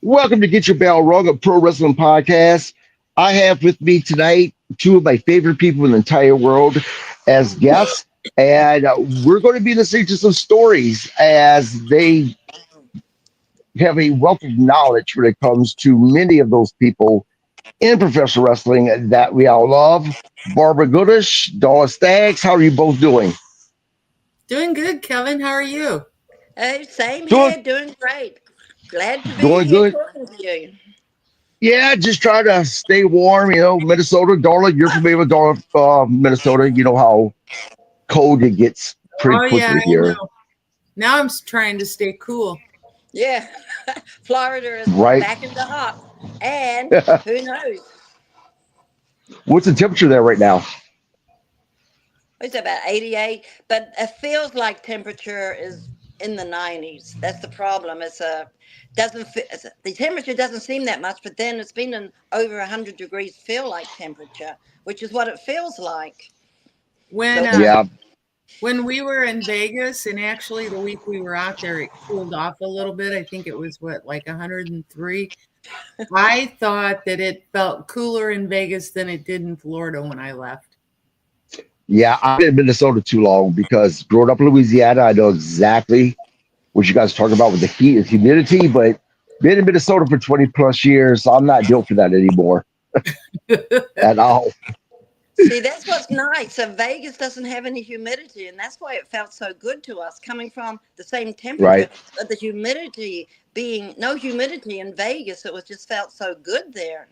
Welcome to Get Your Bell Rung Pro Wrestling Podcast. I have with me tonight two of my favorite people in the entire world as guests, and we're going to be listening to some stories as they have a wealth of knowledge when it comes to many of those people in professional wrestling that we all love. Barbara Goodish, Darla Staggs, how are you both doing? Doing good, Kevin. How are you? Hey, same Doing, here, doing great. Glad to be doing here good. talking to you. Yeah, just trying to stay warm. Minnesota. Darla, you're familiar with Darla, Minnesota. You know how cold it gets pretty Oh, yeah, quickly I here, know. Now I'm trying to stay cool. Yeah, Florida is right? back in the hot. And who knows? What's the temperature there right now? It's about 88, but it feels like temperature is in the 90s. That's the problem. The temperature doesn't seem that much, but then it's been in over 100 degrees feel like temperature, which is what it feels like. When So uh, Yeah, when we were in Vegas, and actually the week we were out there, it cooled off a little bit. I think it was like 103. I thought that it felt cooler in Vegas than it did in Florida when I left. yeah. I've been in Minnesota too long because growing up in Louisiana, I know exactly what you guys talk about with the heat and humidity. But being in Minnesota for 20 plus years, I'm not built for that anymore at all. see, that's what's nice. So Vegas doesn't have any humidity, and that's why it felt so good to us coming from the same temperature, Right? but the humidity being no humidity in Vegas, it was just felt so good there.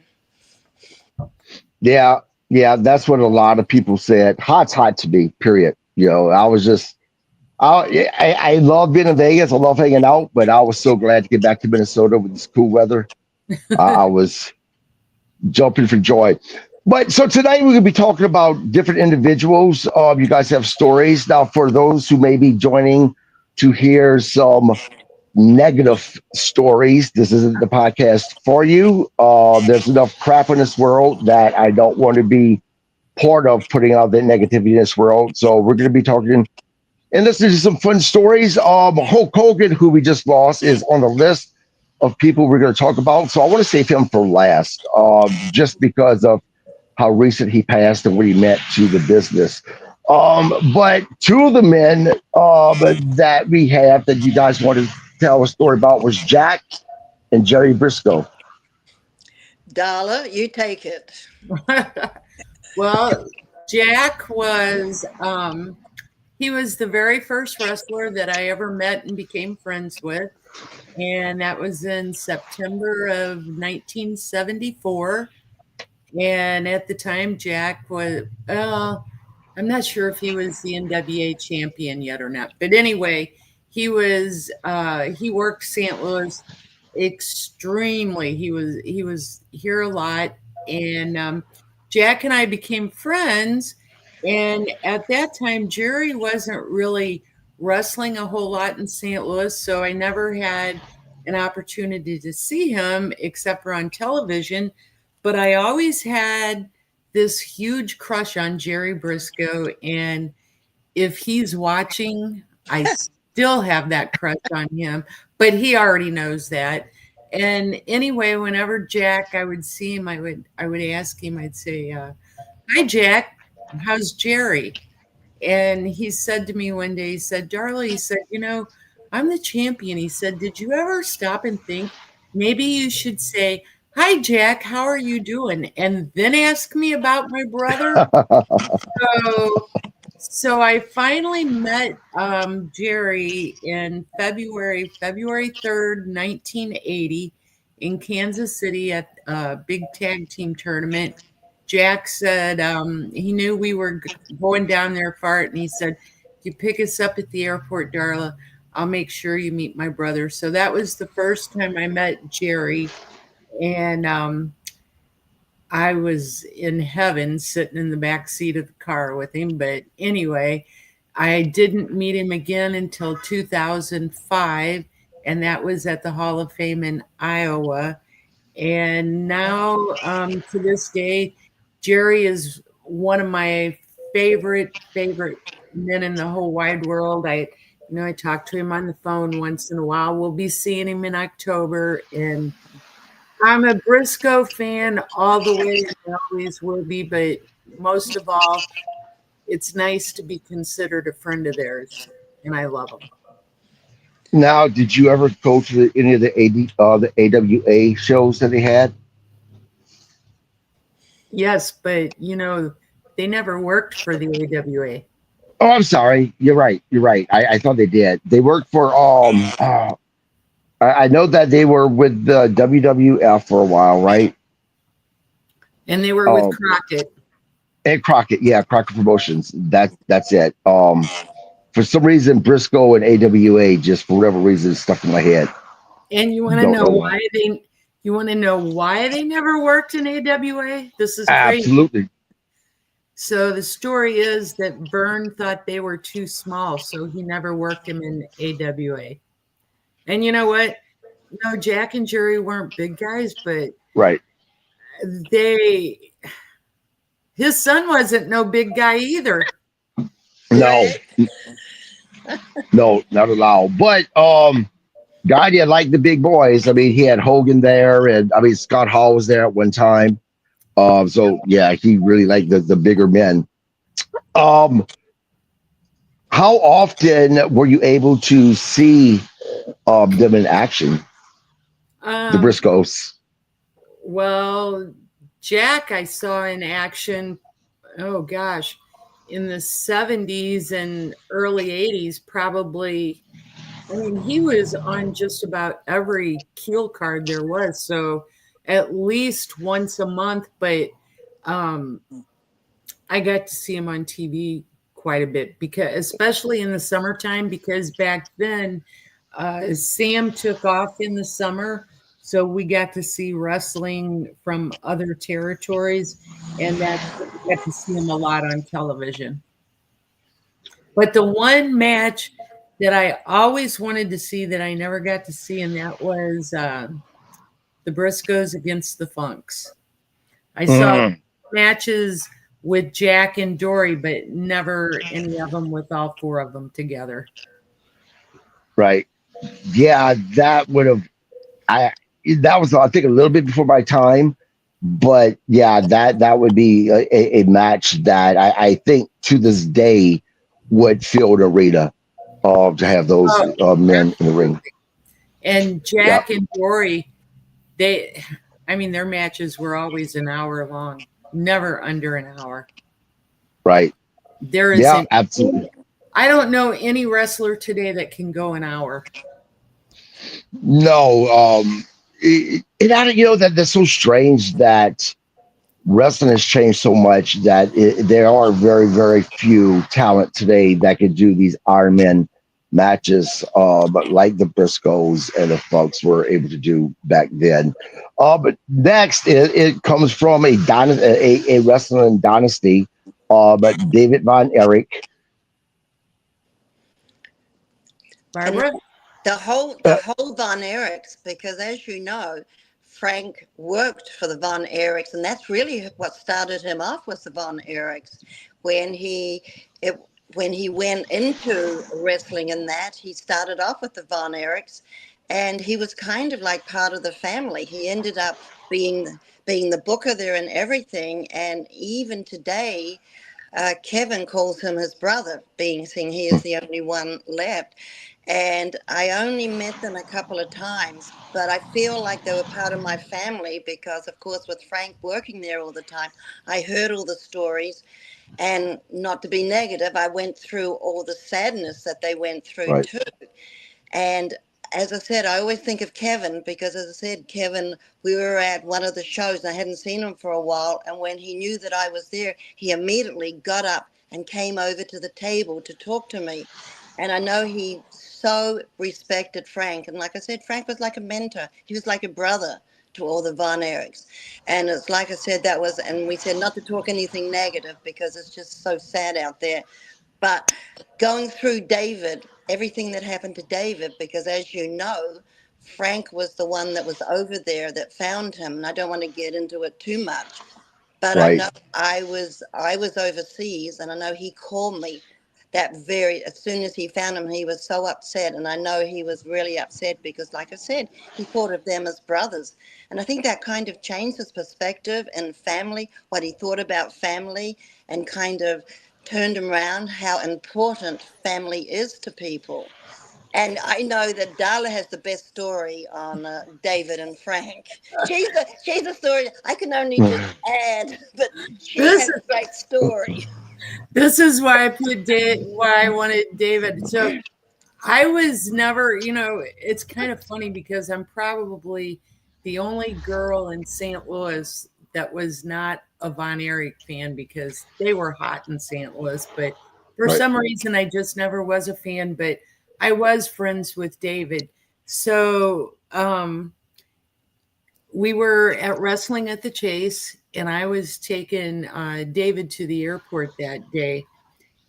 Yeah, yeah. That's what a lot of people said. Hot's hot to me. Period. I was just I love being in Vegas. I love hanging out, but I was so glad to get back to Minnesota with this cool weather. I was jumping for joy. But so tonight we're going to be talking about different individuals. You guys have stories. Now, for those who may be joining to hear some negative stories, this isn't the podcast for you. There's enough crap in this world that I don't want to be part of putting out that negativity in this world. So we're going to be talking and listening to some fun stories. Hulk Hogan, who we just lost, is on the list of people we're going to talk about. So I want to save him for last, just because of how recent he passed and what he meant to the business. But two of the men that we have that you guys want to tell a story about was Jack and Jerry Briscoe. Darla, you take it. Well, Jack was he was the very first wrestler that I ever met and became friends with. And that was in September of 1974. And at the time, Jack was, I'm not sure if he was the NWA champion yet or not. But anyway, he worked St. Louis extremely. He was here a lot. And Jack and I became friends. And at that time, Jerry wasn't really wrestling a whole lot in St. Louis. So I never had an opportunity to see him except for on television. But I always had this huge crush on Jerry Briscoe. And if he's watching, I still have that crush on him, but he already knows that. And anyway, whenever Jack, I would see him, I would ask him, I'd say, "Hi, Jack, how's Jerry?" And he said to me one day, he said, "Darla," he said, "I'm the champion." He said, "Did you ever stop and think maybe you should say, 'Hi, Jack, how are you doing?' and then ask me about my brother?" So, so I finally met Jerry in February 3rd, 1980, in Kansas City at a big tag team tournament. Jack said he knew we were going down there for it, and he said, "If you pick us up at the airport, Darla, I'll make sure you meet my brother." So that was the first time I met Jerry, and I was in heaven sitting in the back seat of the car with him. But anyway, I didn't meet him again until 2005, and that was at the Hall of Fame in Iowa. And now, to this day, Jerry is one of my favorite men in the whole wide world. I talk to him on the phone once in a while. We'll be seeing him in October, and I'm a Briscoe fan all the way and always will be, but most of all, it's nice to be considered a friend of theirs, and I love them. Now, did you ever go to any of the AWA shows that they had? Yes, but they never worked for the AWA. Oh, I'm sorry. You're right. You're right. I thought they did. They worked for I know that they were with the WWF for a while, right? And they were with Um, Crockett. and Crockett, yeah, Crockett Promotions. That's it. For some reason, Briscoe and AWA just for whatever reason stuck in my head. And you want to Don't know know why. why they never worked in AWA? This is crazy. Absolutely. So the story is that Vern thought they were too small, so he never worked him in AWA. And you know what? No, Jack and Jerry weren't big guys, but Right. they his son wasn't no big guy either. No, Greg, no, not at all. But God, yeah, like the big boys. I mean, he had Hogan there, and I mean Scott Hall was there at one time. So yeah, he really liked the bigger men. Um, how often were you able to see them in action, the Um, Briscoes? well, Jack I saw in action, oh gosh, in the 70s and early 80s, probably. I mean, he was on just about every keel card there was, so at least once a month, but um I got to see him on TV quite a bit because especially in the summertime because back then Sam took off in the summer, so we got to see wrestling from other territories, and that we got to see him a lot on television. But the one match that I always wanted to see that I never got to see, and that was the Briscoes against the Funks. I saw Mm, matches with Jack and Dory, but never any of them with all four of them together. right. Yeah, that would have. I that was I think a little bit before my time, but yeah, that would be a match that I think to this day would fill the arena to have those Oh, men in the ring. absolutely. And Yeah, Jack and Dory, I mean, their matches were always an hour long, never under an hour. right. There Yeah, isn't, absolutely. I don't know any wrestler today that can go an hour. No, that that's so strange that wrestling has changed so much that there are very, very few talent today that could do these Iron Man matches, but like the Briscoes and the Funks were able to do back then. But next, it comes from a wrestling dynasty, but David Von Erich. and Barbara? the whole Von Erichs, because as you know, Frank worked for the Von Erichs, and that's really what started him off with the Von Erichs. When he it, when he went into wrestling and that, he started off with the Von Erichs, and he was kind of like part of the family. He ended up being the booker there and everything, and even today. Kevin calls him his brother, being seeing he is the only one left. And I only met them a couple of times, but I feel like they were part of my family because, of course, with Frank working there all the time, I heard all the stories. And not to be negative, I went through all the sadness that they went through Right, too. And as I said, I always think of Kevin because, as I said, Kevin, we were at one of the shows and I hadn't seen him for a while. And when he knew that I was there, he immediately got up and came over to the table to talk to me. And I know he so respected Frank. And like I said, Frank was like a mentor, he was like a brother to all the Von Erichs. And it's like I said, and we said not to talk anything negative because it's just so sad out there. But going through David, everything that happened to David, because as you know, Frank was the one that was over there that found him, and I don't want to get into it too much. But I right. know I was overseas, and I know he called me as soon as he found him, he was so upset. And I know he was really upset because, like I said, he thought of them as brothers. And I think that kind of changed his perspective and family, what he thought about family, and kind of turned him around how important family is to people. And I know that Darla has the best story on David and Frank. She's a story I can only just add, but she This has a great story. this is why I why I wanted David. So I was never, it's kind of funny because I'm probably the only girl in St. Louis that was not a Von Erich fan because they were hot in St. Louis. But for Right. some reason, I just never was a fan. But I was friends with David. So we were at wrestling at the Chase, and I was taking David to the airport that day.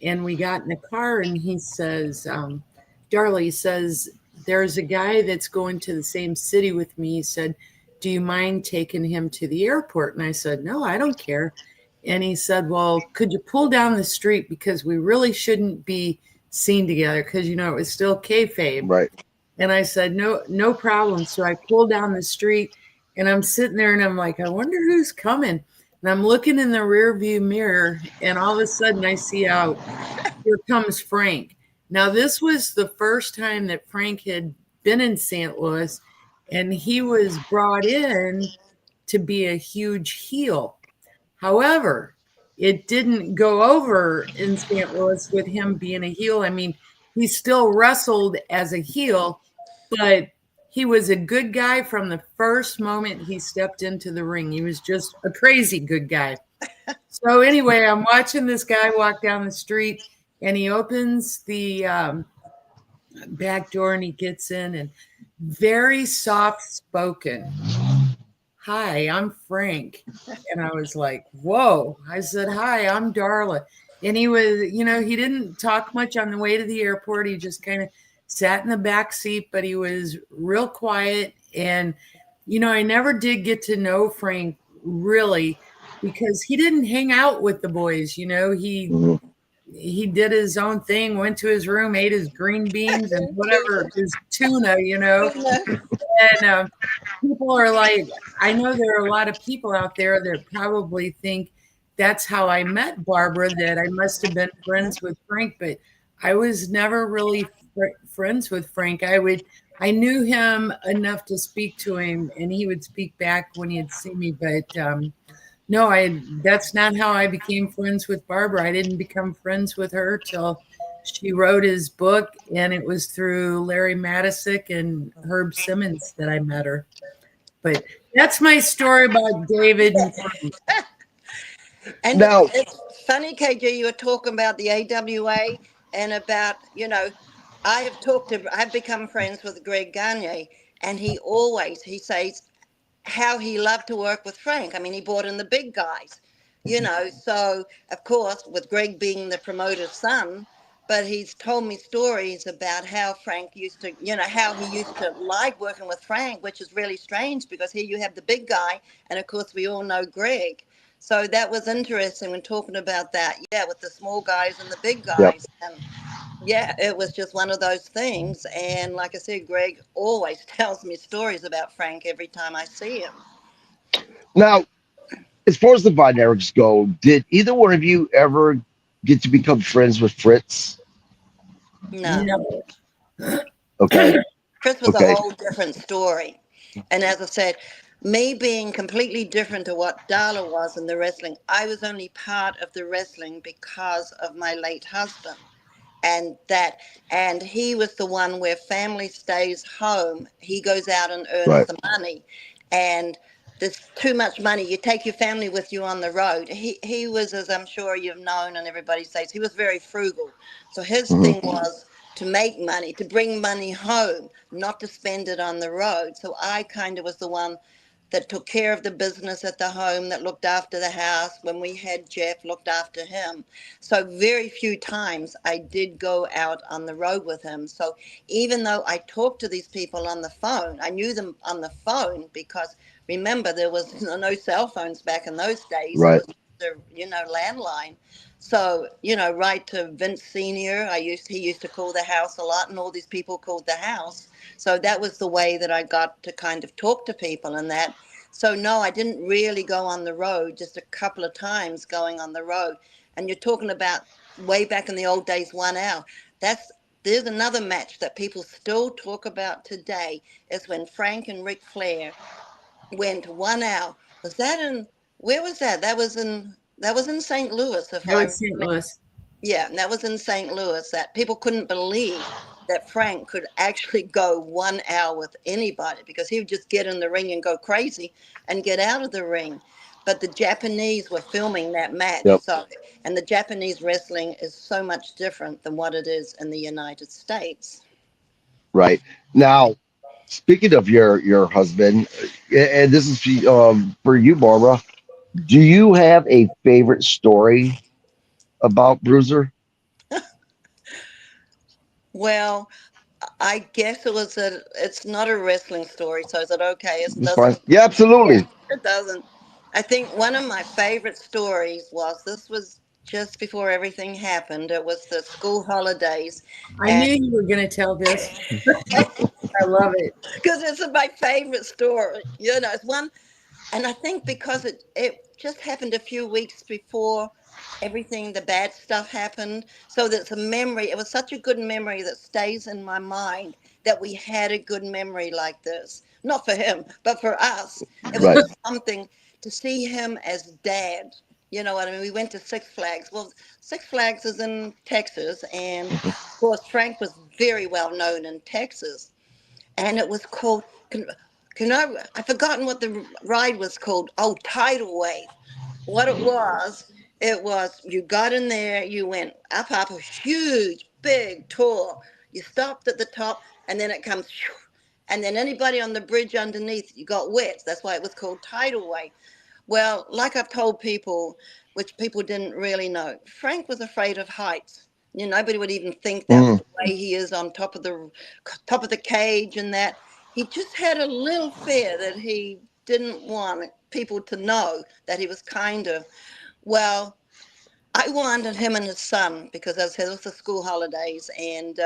And we got in the car, and he says, Darla, he says, there's a guy that's going to the same city with me. He said, do you mind taking him to the airport? And I said, no, I don't care. And he said, well, could you pull down the street because we really shouldn't be seen together because, it was still kayfabe. Right. And I said, no problem. So I pulled down the street, and I'm sitting there, and I'm like, I wonder who's coming. And I'm looking in the rear view mirror, and all of a sudden I see out, here comes Frank. Now, this was the first time that Frank had been in St. Louis, and he was brought in to be a huge heel. However, it didn't go over in St. Louis with him being a heel. I mean, he still wrestled as a heel, but he was a good guy from the first moment he stepped into the ring. He was just a crazy good guy. So anyway, I'm watching this guy walk down the street, and he opens the back door, and he gets in, and very soft spoken, hi, I'm Frank. And I was like, whoa. I said, hi, I'm Darla. And he was, he didn't talk much on the way to the airport. He just kind of sat in the back seat, but he was real quiet. And, I never did get to know Frank really because he didn't hang out with the boys. He did his own thing, went to his room, ate his green beans and whatever, his tuna, And people are like, I know there are a lot of people out there that probably think that's how I met Barbara, that I must have been friends with Frank, but I was never really friends with Frank. I knew him enough to speak to him, and he would speak back when he'd see me, but no, that's not how I became friends with Barbara. I didn't become friends with her till she wrote his book, and it was through Larry Matisick and Herb Simmons that I met her. But that's my story about David and Frank. And Now- it's funny, KG, you were talking about the AWA and about, I've become friends with Greg Gagne, and he says how he loved to work with Frank. I mean, he brought in the big guys, so of course, with Greg being the promoter's son, but he's told me stories about how Frank used to, how he used to like working with Frank, which is really strange because here you have the big guy, and of course we all know Greg. So that was interesting when talking about that, with the small guys and the big guys. Yep. And it was just one of those things. And like I said, Greg always tells me stories about Frank every time I see him. Now, as far as the Von Erichs go, did either one of you ever get to become friends with Fritz? No. Okay. Chris was a whole different story. And as I said, me being completely different to what Darla was in the wrestling, I was only part of the wrestling because of my late husband. And he was the one where family stays home. He goes out and earns the money. And there's too much money. You take your family with you on the road. He was, as I'm sure you've known and everybody says, he was very frugal. So his thing was to make money, to bring money home, not to spend it on the road. So I kind of was the one that took care of the business at the home, that looked after the house. When we had Jeff, looked after him. So very few times I did go out on the road with him. So even though I talked to these people on the phone, I knew them on the phone because remember there was no cell phones back in those days. Right. It was the landline. So, right to Vince Senior. He used to call the house a lot, and all these people called the house. So that was the way that I got to kind of talk to people and that. So no, I didn't really go on the road, just a couple of times going on the road. And you're talking about way back in the old days, 1 hour. There's another match that people still talk about today, is when Frank and Ric Flair went 1 hour. Was that in, where was that? That was in St. Louis, if That I was St. Louis. yeah, and that was in St. Louis, that people couldn't believe that Frank could actually go 1 hour with anybody, because he would just get in the ring and go crazy and get out of the ring. But the Japanese were filming that match. Yep. So, and the Japanese wrestling is so much different than what it is in the United States. Right. Now, speaking of your husband, and this is for you, Barbara. Do you have a favorite story about Bruiser? Well, I guess it's not a wrestling story, so is it okay? It It's fine. doesn't, Yeah, yeah, absolutely. it doesn't. I think one of my favorite stories was, this was just before everything happened. It was the school holidays, I and knew you were going to tell this. I love it. because it's my favorite story, it's one, and I think because it just happened a few weeks before everything, the bad stuff happened. So that's a memory. It was such a good memory that stays in my mind, that we had a good memory like this. Not for him, but for us. It was Right. just something to see him as dad. You know what I mean? We went to Six Flags. Well, Six Flags is in Texas, and Mhm. of course Frank was very well known in Texas, and it was called. Can I've forgotten what the ride was called. Oh, Tidal Wave. What it was, you got in there, you went up a huge, big, tall. You stopped at the top, and then it comes, and then anybody on the bridge underneath, you got wet. That's why it was called Tidal Wave. Well, like I've told people, which people didn't really know, Frank was afraid of heights. Nobody would even think that, with Mm, the way he is on top of the cage and that. He just had a little fear that he didn't want people to know that he was kind of, well, I wanted him and his son, because as I said, it was the school holidays, and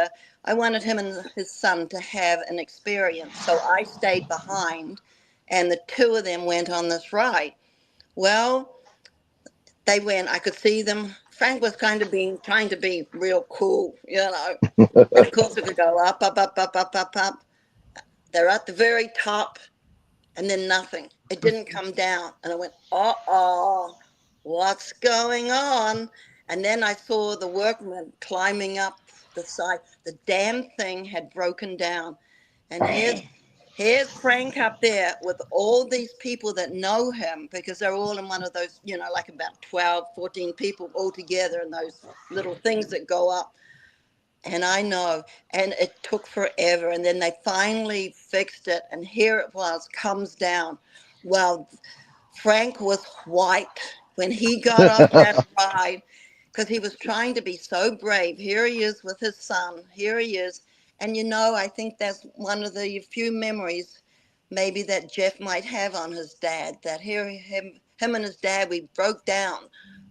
I wanted him and his son to have an experience. So I stayed behind, and the two of them went on this ride. Well, they went. I could see them. Frank was kind of trying to be real cool, and of course it could go up, up, up, up, up, up, up. They're at the very top, and then nothing. It didn't come down. And I went, uh-oh, what's going on? And then I saw the workmen climbing up the side. The damn thing had broken down. And here's Frank up there with all these people that know him, because they're all in one of those, like about 12, 14 people all together in those little things that go up. And I know, and it took forever. And then they finally fixed it, and here it was, comes down. Well, Frank was white when he got off that ride, because he was trying to be so brave. Here he is with his son. Here he is. And I think that's one of the few memories maybe that Jeff might have on his dad, that here him and his dad, we broke down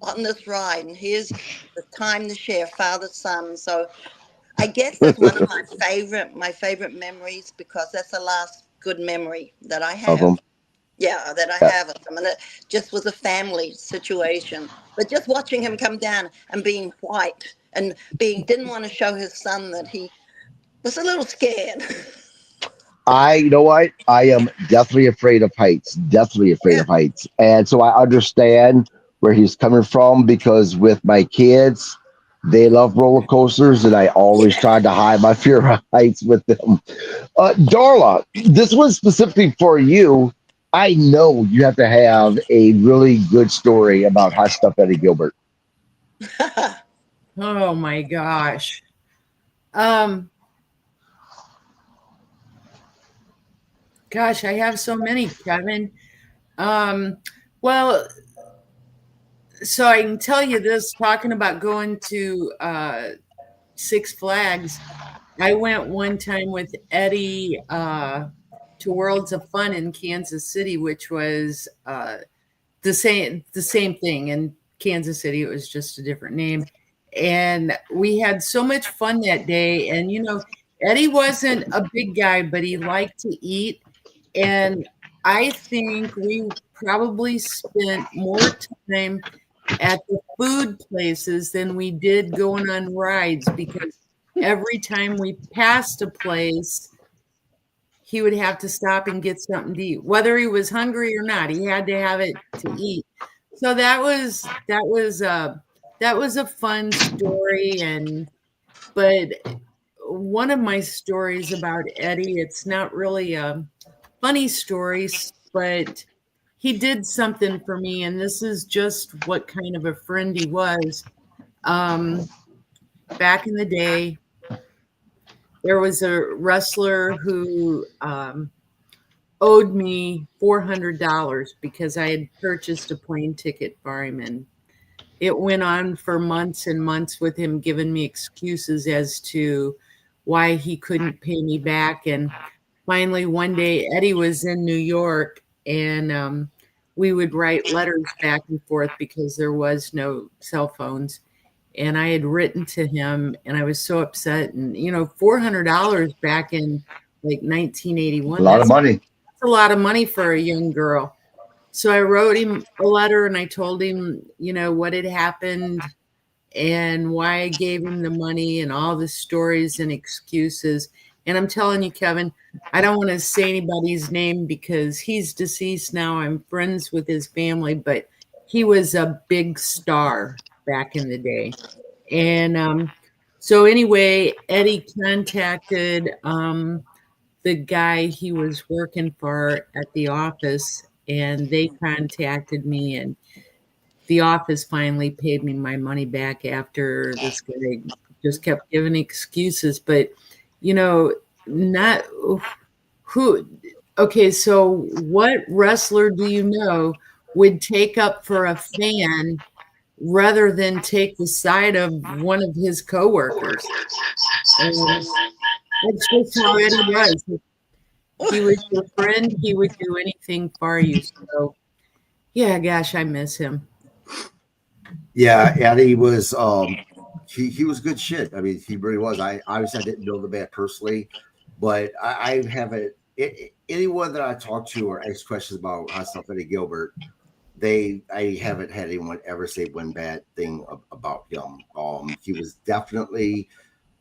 on this ride, and here's the time to share, father son. So I guess that's one of my favorite memories, because that's the last good memory that I of have. them. Yeah, that I Yeah. have of him. And it just was a family situation. But just watching him come down and being white, and didn't want to show his son that he was a little scared. You know what? I am deathly afraid of heights. Deathly afraid Yeah, of heights. And so I understand where he's coming from, because with my kids, they love roller coasters, and I always yeah. tried to hide my fear of heights with them. Darla, this was specifically for you. I know you have to have a really good story about hot stuff Eddie Gilbert. Oh my gosh. Um, Gosh, I have so many, Kevin. Um, well, so I can tell you this, talking about going to Six Flags. I went one time with Eddie to Worlds of Fun in Kansas City, which was the same thing. And Kansas City. It was just a different name. And we had so much fun that day. And, Eddie wasn't a big guy, but he liked to eat. And I think we probably spent more time at the food places than we did going on rides, because every time we passed a place, he would have to stop and get something to eat, whether he was hungry or not. He had to have it to eat. So that was a fun story. But one of my stories about Eddie, it's not really a funny story, but he did something for me, and this is just what kind of a friend he was. Back in the day, there was a wrestler who owed me $400 because I had purchased a plane ticket for him. And it went on for months and months with him giving me excuses as to why he couldn't pay me back. And finally, one day, Eddie was in New York, and we would write letters back and forth because there was no cell phones. And I had written to him, and I was so upset. And, $400 back in like 1981. A lot of money. That's a lot of money for a young girl. So I wrote him a letter, and I told him, what had happened and why I gave him the money and all the stories and excuses. And I'm telling you, Kevin, I don't want to say anybody's name because he's deceased now. I'm friends with his family, but he was a big star back in the day. And so anyway, Eddie contacted the guy he was working for at the office, and they contacted me, and the office finally paid me my money back after this guy just kept giving excuses. But, not who. Okay, so what wrestler do you know would take up for a fan rather than take the side of one of his coworkers? And that's just how Eddie was. He was your friend. He would do anything for you. So, yeah, gosh, I miss him. Yeah, Eddie was he was good shit. I mean, he really was. I obviously I didn't know the man personally, but I haven't anyone that I talk to or ask questions about hot stuff Eddie Gilbert, I haven't had anyone ever say one bad thing about him. He was definitely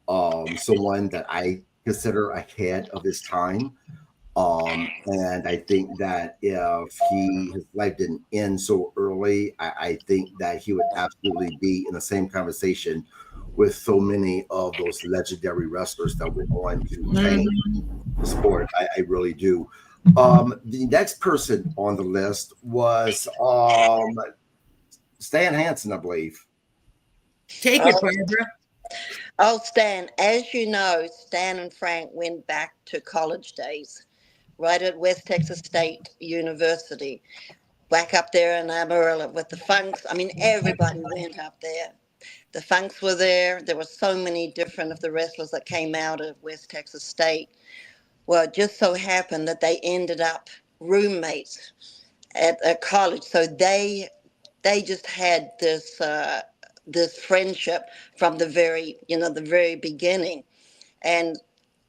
someone that I consider ahead of his time. And I think that if his life didn't end so early, I think that he would absolutely be in the same conversation with so many of those legendary wrestlers that went on to change the sport. I really do. The next person on the list was Stan Hansen, I believe. Take it, Barbara. Oh, Stan, as you know, Stan and Frank went back to college days, right at West Texas State University, back up there in Amarillo with the Funks. I mean, everybody went up there. The Funks were there. There were so many different of the wrestlers that came out of West Texas State. Well, it just so happened that they ended up roommates at a college. So they just had this friendship from the very beginning. And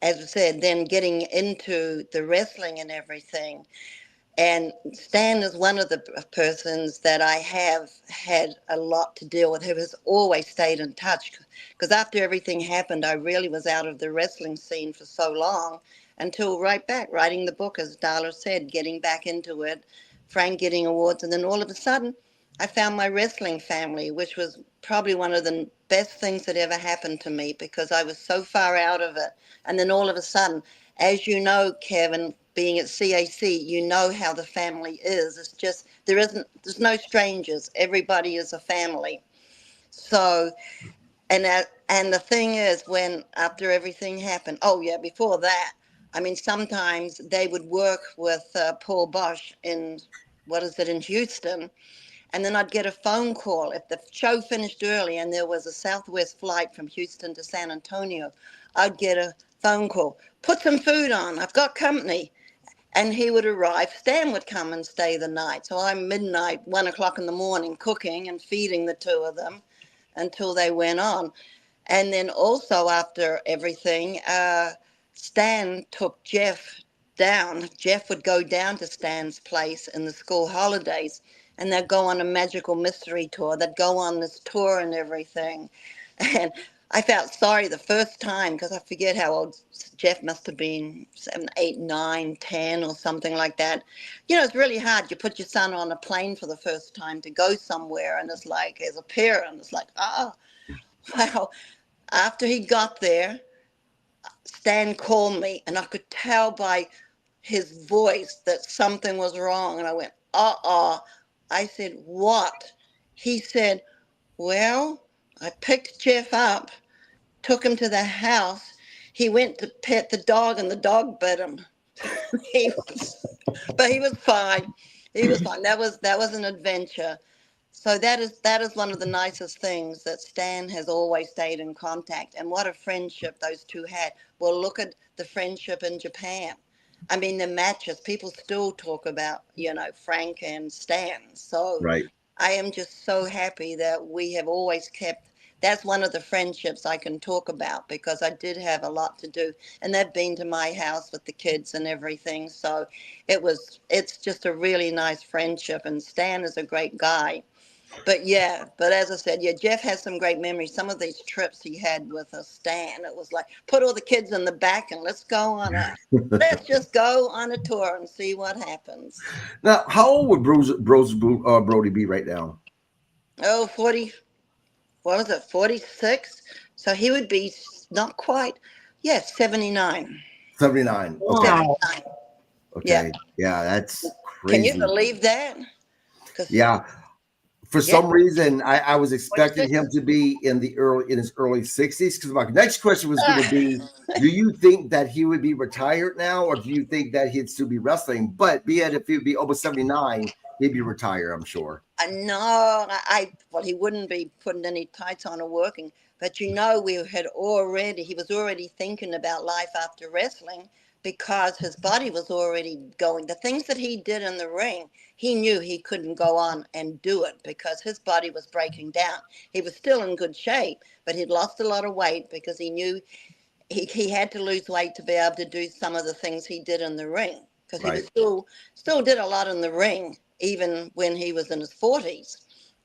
as I said, then getting into the wrestling and everything. And Stan is one of the persons that I have had a lot to deal with, who has always stayed in touch. Because after everything happened, I really was out of the wrestling scene for so long until right back, writing the book, as Darla said, getting back into it, Frank getting awards. And then all of a sudden, I found my wrestling family, which was probably one of the best things that ever happened to me because I was so far out of it. And then all of a sudden, as you know, Kevin, being at CAC, you know how the family is. It's just, there's no strangers. Everybody is a family. So, and the thing is, when after everything happened, before that, I mean, sometimes they would work with Paul Bosch in Houston. And then I'd get a phone call. If the show finished early and there was a Southwest flight from Houston to San Antonio, I'd get a phone call. Put some food on. I've got company. and he would arrive. Stan would come and stay the night. So I'm midnight, 1 o'clock in the morning, cooking and feeding the two of them until they went on. And then also after everything, Stan took Jeff down. Jeff would go down to Stan's place in the school holidays, and they'd go on a magical mystery tour. They'd go on this tour and everything. And I felt sorry the first time, because I forget how old Jeff must have been, 7, 8, 9, 10 or something like that. You know, it's really hard. You put your son on a plane for the first time to go somewhere, and it's like, as a parent, it's like, wow. After he got there, Stan called me, and I could tell by his voice that something was wrong. And I went, I said, what? He said, well, I picked Jeff up, took him to the house. He went to pet the dog, and the dog bit him. But he was fine. He was fine. That was an adventure. So that is one of the nicest things, that Stan has always stayed in contact. And what a friendship those two had. Well, look at the friendship in Japan. I mean, the matches, people still talk about, Frank and Stan. So Right. I am just so happy that we have always kept. That's one of the friendships I can talk about, because I did have a lot to do, and they've been to my house with the kids and everything. So it's just a really nice friendship, and Stan is a great guy. But as I said, Jeff has some great memories. Some of these trips he had with Stan, it was like, put all the kids in the back and let's just go on a tour and see what happens. Now, how old would Brody be right now? Oh, 40, what was it, 46? So he would be not quite, 79. 79. Okay. 79. Okay. Yeah, that's crazy. Can you believe that? Yeah. For some reason, I was expecting 46. him to be in his early 60s. Because my next question was going to be, do you think that he would be retired now, or do you think that he'd still be wrestling? But if he would be over 79, he'd be retired, I'm sure. No, he wouldn't be putting any tights on or working. But he was already thinking about life after wrestling, because his body was already going. The things that he did in the ring, he knew he couldn't go on and do it because his body was breaking down. He was still in good shape, but he'd lost a lot of weight because he knew he had to lose weight to be able to do some of the things he did in the ring, because he was still did a lot in the ring, even when he was in his 40s.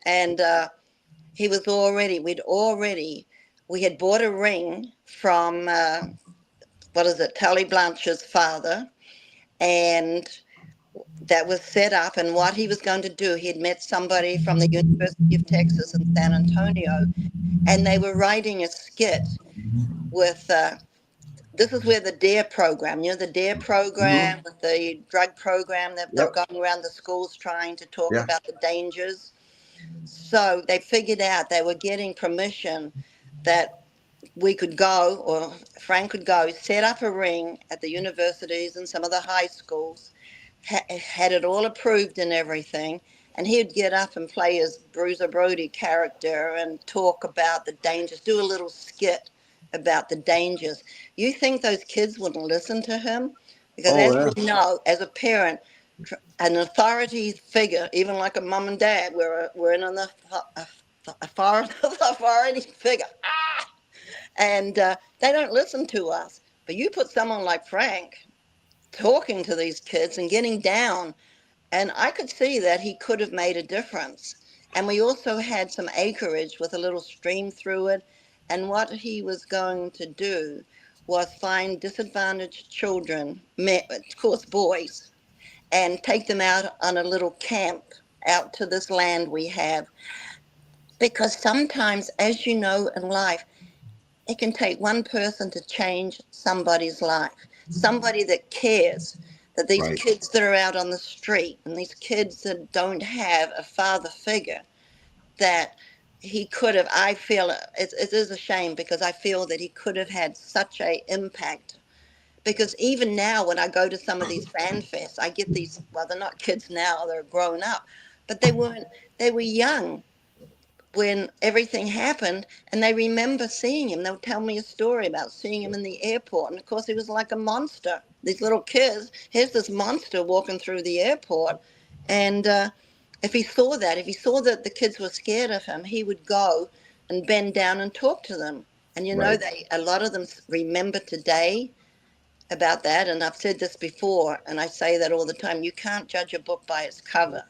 And we had bought a ring from, Tully Blanche's father, and that was set up. And what he was going to do, he had met somebody from the University of Texas in San Antonio, and they were writing a skit with, this is where the DARE program, the DARE program, with the drug program that they're going around the schools trying to talk about the dangers. So they figured out they were getting permission that we could go, or Frank could go, set up a ring at the universities and some of the high schools, had it all approved and everything, and he'd get up and play his Bruiser Brody character and talk about the dangers, do a little skit about the dangers. You think those kids wouldn't listen to him? Because we know, as a parent, an authority figure, even like a mom and dad, we're in an authority figure. And they don't listen to us. But you put someone like Frank talking to these kids and getting down, and I could see that he could have made a difference. And we also had some acreage with a little stream through it. And what he was going to do was find disadvantaged children, of course boys, and take them out on a little camp out to this land we have. Because sometimes, as you know in life, it can take one person to change somebody's life, somebody that cares, that these kids that are out on the street and these kids that don't have a father figure, that he could have, I feel it is a shame, because I feel that he could have had such an impact. Because even now when I go to some of these fan fests, I get these, well, they're not kids now, they're grown up, but they were young when everything happened, and they remember seeing him. They'll tell me a story about seeing him in the airport, and of course he was like a monster. These little kids, here's this monster walking through the airport, and if he saw that, if he saw that the kids were scared of him, he would go and bend down and talk to them. And you know, Right. a lot of them remember today about that. And I've said this before, and I say that all the time. You can't judge a book by its cover,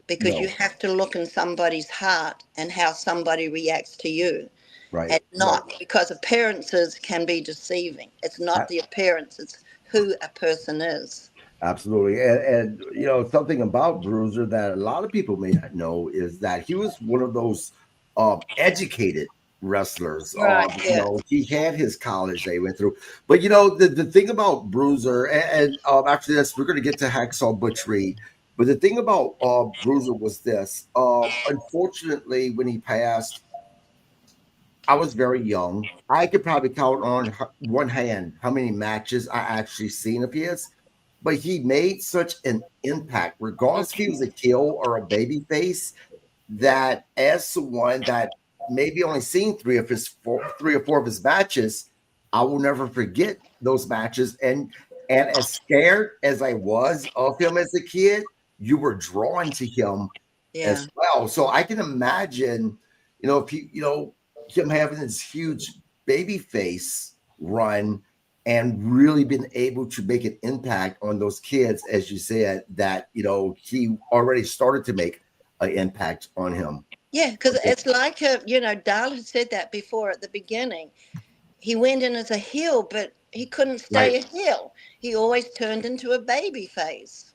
because you No. have to look in somebody's heart and how somebody reacts to you, Right. and not because appearances can be deceiving. It's not the appearance, it's who a person is. Absolutely. And you know, something about Bruiser that a lot of people may not know is that he was one of those educated wrestlers. Right, You yeah. know, he had his college that he went through. But you know, the thing about Bruiser, and actually that's we're gonna get to Hacksaw Butch Reed. But the thing about Bruiser was this. Unfortunately, when he passed, I was very young. I could probably count on one hand how many matches I actually seen of his, but he made such an impact, regardless if he was a heel or a baby face, that as someone that maybe only seen three or four of his matches, I will never forget those matches. And as scared as I was of him as a kid, you were drawn to him Yeah. as well. So I can imagine, you know, if he, you know, him having this huge baby face run and really been able to make an impact on those kids, as you said, that, you know, he already started to make an impact on him. Yeah, because it's like, you know, Darla said that before at the beginning. He went in as a heel, but he couldn't stay Right, a heel. He always turned into a baby face.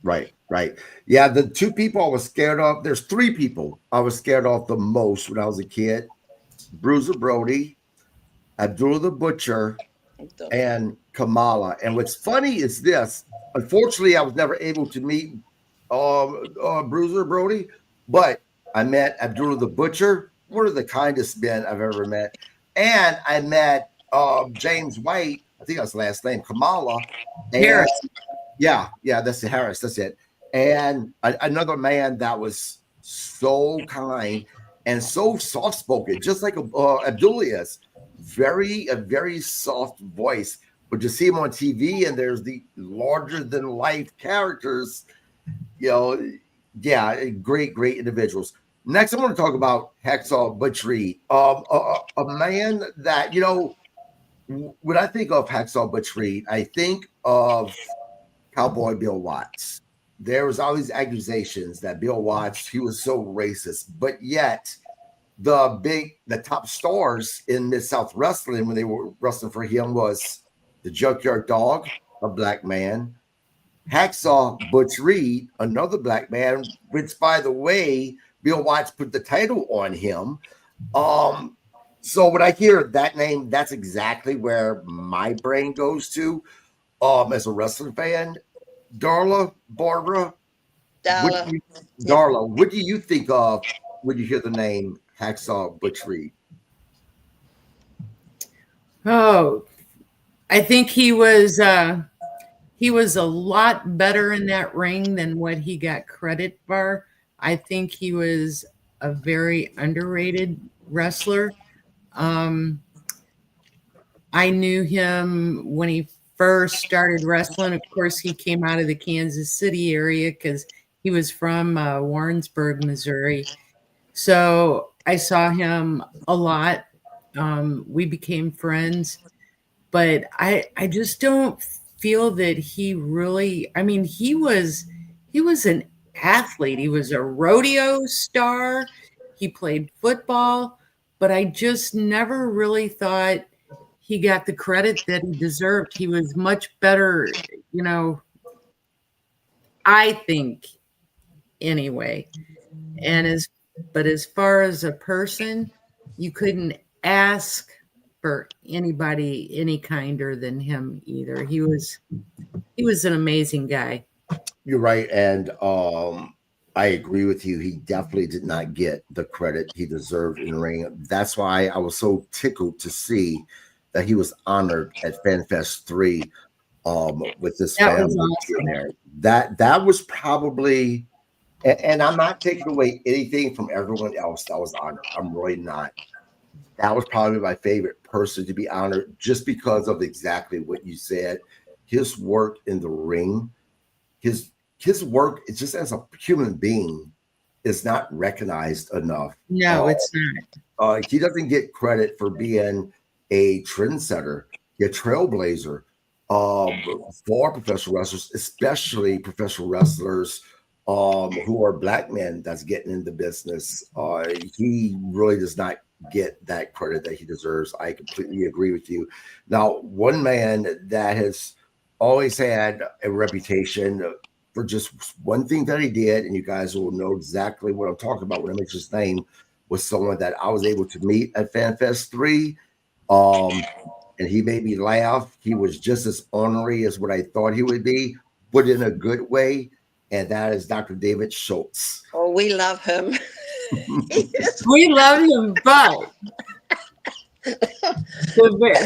right, right. Yeah, the two people I was scared of, there's three people I was scared of the most when I was a kid: Bruiser Brody, Abdullah the Butcher, and Kamala. And what's funny is this: unfortunately, I was never able to meet Bruiser Brody, but I met Abdullah the Butcher, one of the kindest men I've ever met, and I met James White. I think that's the last name, Kamala, and Harris. yeah, that's the Harris. That's it. And another man that was so kind and so soft spoken, just like Abdullah is. A very soft voice. But to see him on TV and there's the larger than life characters, you know, yeah, great individuals. Next, I want to talk about Hacksaw Butch Reed, a man that, you know, when I think of Hacksaw Butch Reed, I think of Cowboy Bill Watts. There was always accusations that Bill Watts, he was so racist, but yet the top stars in Mid-South Wrestling when they were wrestling for him was the Junkyard Dog, a black man, Hacksaw Butch Reed, another black man, which by the way, Bill Watts put the title on him. So when I hear that name, that's exactly where my brain goes to. As a wrestling fan, Barbara, Darla. Darla, what do you think of when you hear the name Hacksaw Butch Reed? Oh, I think he was a lot better in that ring than what he got credit for. I think he was a very underrated wrestler. I knew him when he first started wrestling. Of course, he came out of the Kansas City area because he was from Warrensburg, Missouri. So I saw him a lot. We became friends, but I just don't feel that he really. I mean, he was an athlete. He was a rodeo star. He played football, but I just never really thought he got the credit that he deserved. He was much better, you know, I think anyway. And as far as a person, you couldn't ask for anybody any kinder than him either. He was an amazing guy. You're right, and I agree with you. He definitely did not get the credit he deserved in the ring. That's why I was so tickled to see that he was honored at FanFest 3 with this That was family awesome. there. That was probably And I'm not taking away anything from everyone else that was honored. I'm really not. That was probably my favorite person to be honored, just because of exactly what you said. His work in the ring, his work, it's just as a human being, is not recognized enough. No, it's not. He doesn't get credit for being a trendsetter, a trailblazer for professional wrestlers, especially professional wrestlers who are black men that's getting into business. He really does not get that credit that he deserves. I completely agree with you. Now, one man that has always had a reputation for just one thing that he did, and you guys will know exactly what I'm talking about when I mention his name, was someone that I was able to meet at FanFest 3. And he made me laugh. He was just as ornery as what I thought he would be, but in a good way. And that is Dr. David Schultz. Oh, we love him. We love him, but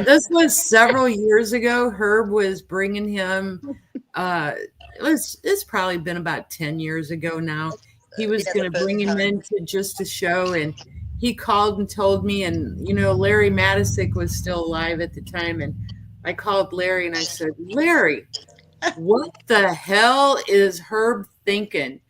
this was several years ago. Herb was bringing him. It's probably been about 10 years ago now. He was going to bring him into just a show, and he called and told me, and Larry Matisic was still alive at the time, and I called Larry and I said, Larry, what the hell is Herb thinking?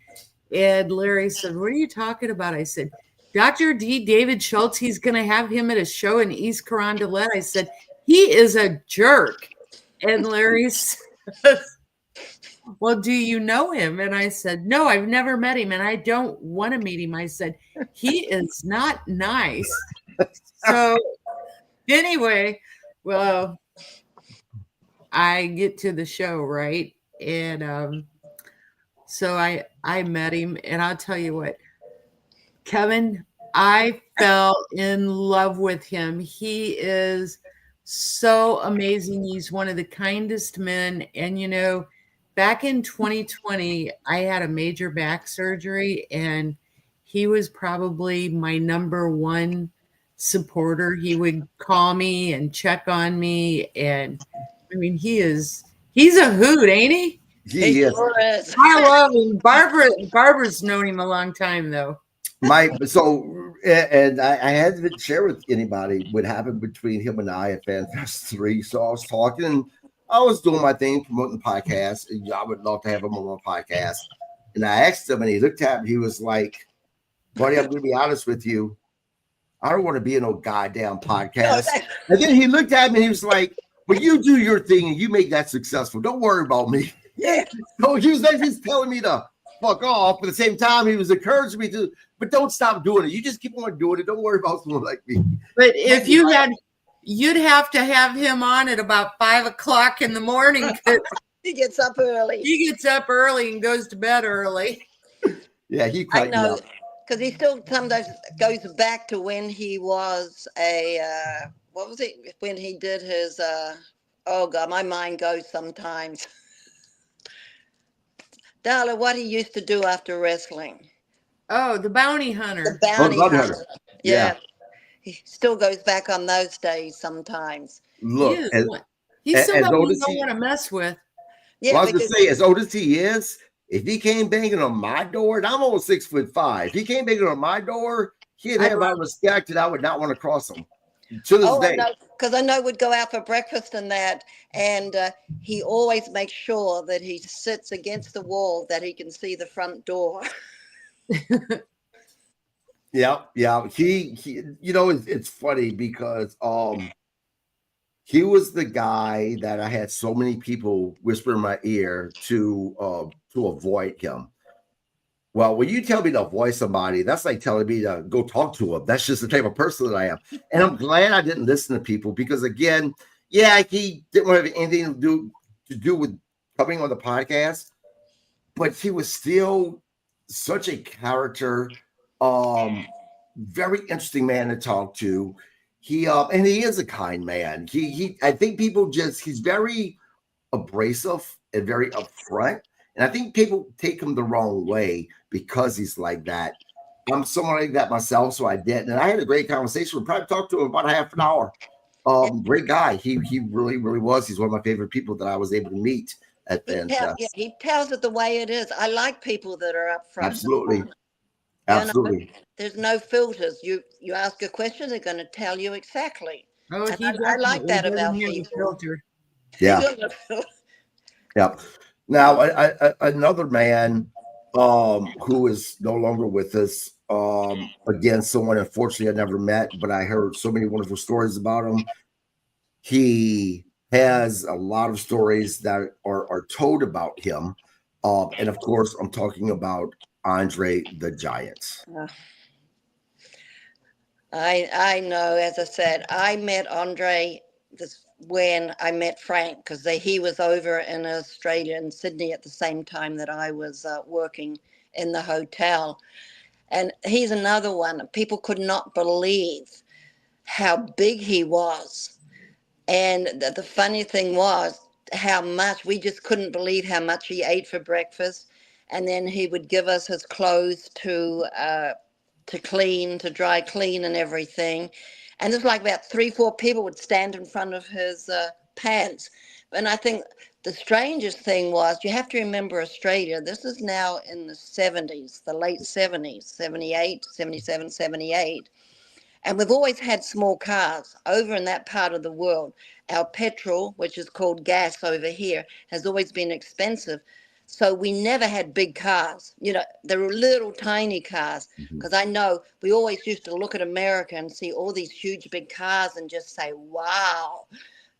And Larry said, what are you talking about? I said, Dr. D. David Schultz, he's going to have him at a show in East Carondelet. I said, he is a jerk. And Larry said, well, do you know him? And I said, no, I've never met him, and I don't want to meet him. I said, he is not nice. So anyway, well, I get to the show, right? And so I met him, and I'll tell you what, Kevin, I fell in love with him. He is so amazing. He's one of the kindest men. And, back in 2020, I had a major back surgery, and he was probably my number one supporter. He would call me and check on me. And I mean, he's a hoot, ain't he? He is. I love him. Barbara's known him a long time, though. And I hadn't shared with anybody what happened between him and I at FanFest 3. So I was talking, I was doing my thing, promoting the podcast. And I would love to have him on my podcast. And I asked him, and he looked at me. He was like, buddy, I'm going to be honest with you. I don't want to be in no goddamn podcast. And then he looked at me and he was like, well, you do your thing and you make that successful. Don't worry about me. Yeah. So he was like, he's telling me to fuck off. But at the same time, he was encouraging me to, but don't stop doing it. You just keep on doing it. Don't worry about someone like me. But if you'd have to have him on at about 5 o'clock in the morning. He gets up early. He gets up early and goes to bed early. Yeah, he I know, because he still sometimes goes back to when he was what was it? When he did his, oh God, my mind goes sometimes. Darla, what he used to do after wrestling. Oh, the bounty hunter. The bounty hunter. Yeah. He still goes back on those days sometimes. Look, he's somebody you don't want to mess with. Yeah, well, I was going to say, as old as he is, if he came banging on my door, and I'm almost 6'5", if he came banging on my door, he'd have my respect, and I would not want to cross him. To this day. Because I know we'd go out for breakfast and that, and he always makes sure that he sits against the wall that he can see the front door. Yeah. He it's funny because he was the guy that I had so many people whisper in my ear to avoid him. Well, when you tell me to avoid somebody, that's like telling me to go talk to him. That's just the type of person that I am. And I'm glad I didn't listen to people because, again, yeah, he didn't want to have anything to do with coming on the podcast, but he was still such a character, very interesting man to talk to. And he is a kind man. I think he's very abrasive and very upfront. And I think people take him the wrong way because he's like that. I'm someone like that myself, so I didn't. And I had a great conversation. We probably talked to him about a half an hour. Great guy. He really, really was. He's one of my favorite people that I was able to meet at He Fan tells, yeah, Fest. he tells it the way it is. I like people that are upfront. Absolutely. You know, Absolutely. there's no filters. You ask a question, they're going to tell you exactly. Oh, And he I like definitely that doesn't about have a people. filter. Yeah. Yeah. Now, another man who is no longer with us, again, someone unfortunately I never met, but I heard so many wonderful stories about him. He has a lot of stories that are told about him. And of course, I'm talking about Andre the Giant. I know. As I said, I met Andre when I met Frank because he was over in Australia in Sydney at the same time that I was working in the hotel, and he's another one. People could not believe how big he was, and the funny thing was how much we just couldn't believe how much he ate for breakfast, and then he would give us his clothes to clean, to dry clean and everything. And there's like about 3, 4 people would stand in front of his pants. And I think the strangest thing was you have to remember Australia, this is now in the 70s, the late 70s, 78, 77, 78. And we've always had small cars over in that part of the world. Our petrol, which is called gas over here, has always been expensive. So we never had big cars. You know, there were little tiny cars. Because I know we always used to look at America and see all these huge big cars and just say, wow,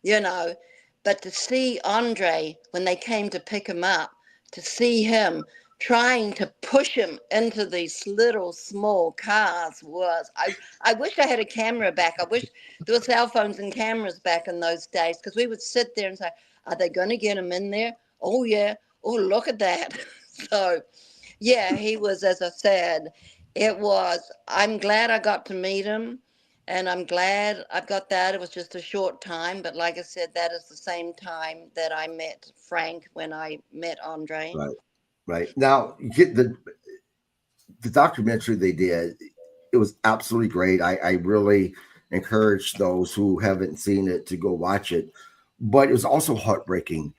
you know. But to see Andre, when they came to pick him up, to see him trying to push him into these little small cars was, I wish I had a camera back. I wish there were cell phones and cameras back in those days because we would sit there and say, are they going to get him in there? Oh, yeah. Oh, look at that. So, yeah, he was, as I said, I'm glad I got to meet him. And I'm glad I've got that. It was just a short time. But like I said, that is the same time that I met Frank when I met Andre. Right. Right. Now, you get the documentary they did, it was absolutely great. I really encourage those who haven't seen it to go watch it. But it was also heartbreaking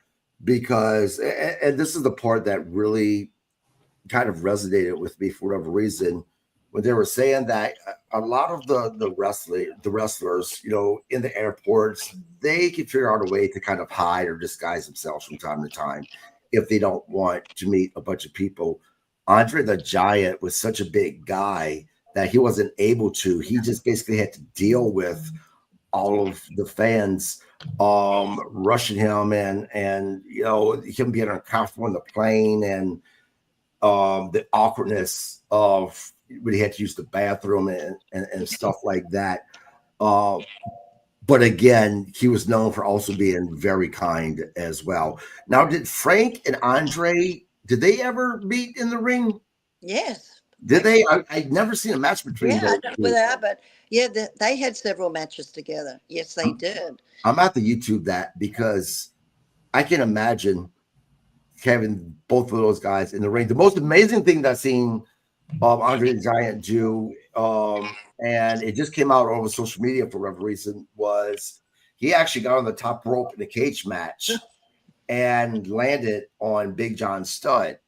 because, and this is the part that really kind of resonated with me for whatever reason, when they were saying that a lot of the wrestlers, you know, in the airports, they can figure out a way to kind of hide or disguise themselves from time to time if they don't want to meet a bunch of people. Andre the Giant was such a big guy that he wasn't able to. He just basically had to deal with all of the fans rushing him and you know him being uncomfortable on the plane and the awkwardness of when he had to use the bathroom and stuff like that. Uh, but again, he was known for also being very kind as well. Now, did Frank and Andre, did they ever meet in the ring? Yes. Did they? I'd never seen a match between Yeah, I those don't know two. whether they are, but yeah, they had several matches together. Yes, they did. I'm at the YouTube that because I can imagine having both of those guys in the ring. The most amazing thing that I've seen Andre the Giant do, and it just came out over social media for whatever reason, was he actually got on the top rope in a cage match and landed on Big John Studd.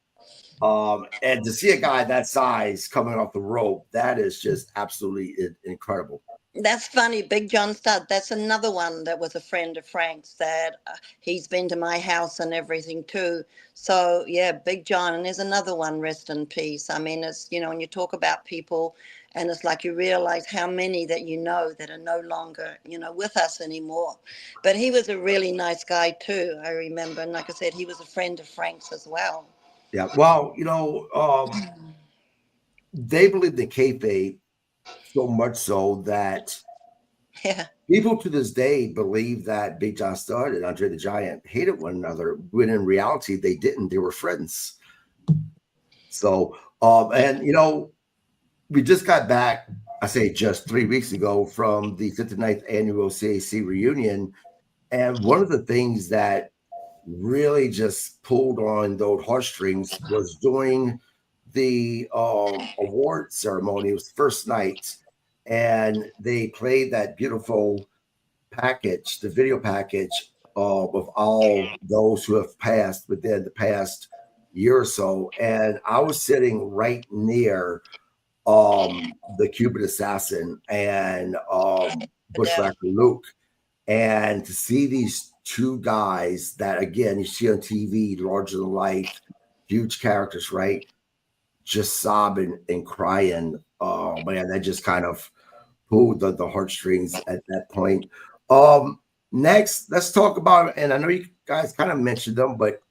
And to see a guy that size coming off the rope, that is just absolutely incredible. That's funny. Big John Studd. That's another one that was a friend of Frank's that he's been to my house and everything too. So yeah, Big John. And there's another one, rest in peace. I mean, it's, you know, when you talk about people and it's like you realize how many that you know that are no longer, you know, with us anymore. But he was a really nice guy too, I remember. And like I said, he was a friend of Frank's as well. Yeah. Well, you know, they believe in kayfabe so much so that Yeah. people to this day believe that Big John Studd and Andre the Giant hated one another, when in reality they didn't. They were friends. So, and you know, we just got back, I say just 3 weeks ago, from the 59th annual CAC reunion. And one of the things that really just pulled on those heartstrings was during the award ceremony. It was the first night, and they played that beautiful package, the video package of all those who have passed within the past year or so. And I was sitting right near the Cuban assassin and Bushwhacker Luke. And to see these two guys that, again, you see on TV, larger than life, huge characters, right? Just sobbing and crying. Oh, man, that just kind of pulled the heartstrings at that point. Next, let's talk about, and I know you guys kind of mentioned them, but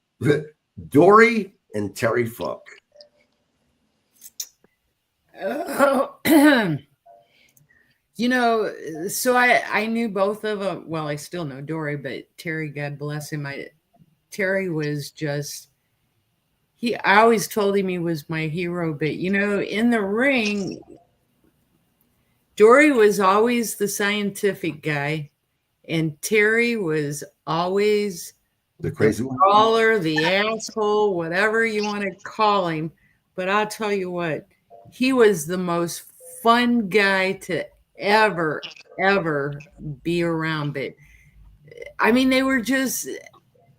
Dory and Terry Funk. Oh, so I knew both of them. Well, I still know Dory, but Terry, God bless him. Terry was just, I always told him he was my hero, but in the ring, Dory was always the scientific guy, and Terry was always the crazy brawler, the asshole, whatever you want to call him. But I'll tell you what, he was the most fun guy to ever be around. But I mean, they were just,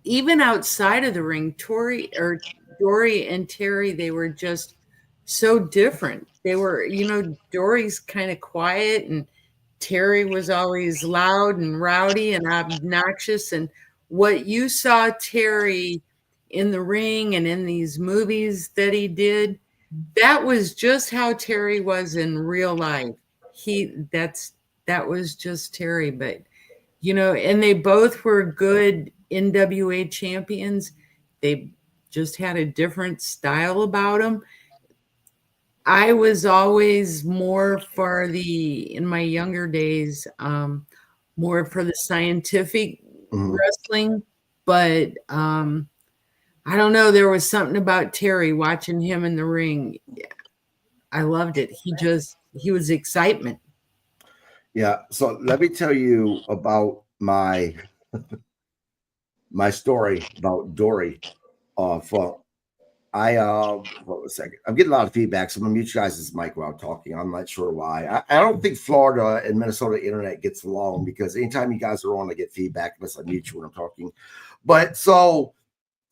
even outside of the ring, Dory and Terry, they were just so different. They were, Dory's kind of quiet, and Terry was always loud and rowdy and obnoxious. And what you saw Terry in the ring and in these movies that he did, that was just how Terry was in real life. That was just Terry. But and they both were good NWA champions. They just had a different style about them. I was always more for in my younger days, more for the scientific wrestling. But I don't know, there was something about Terry, watching him in the ring. I loved it. He was excitement. Yeah. So let me tell you about my story about Dory Funk. What was second? I'm getting a lot of feedback, so I'm gonna mute you guys' mic while talking. I'm not sure why. I don't think Florida and Minnesota internet gets along, because anytime you guys are on, I get feedback unless I mute you when I'm talking. But so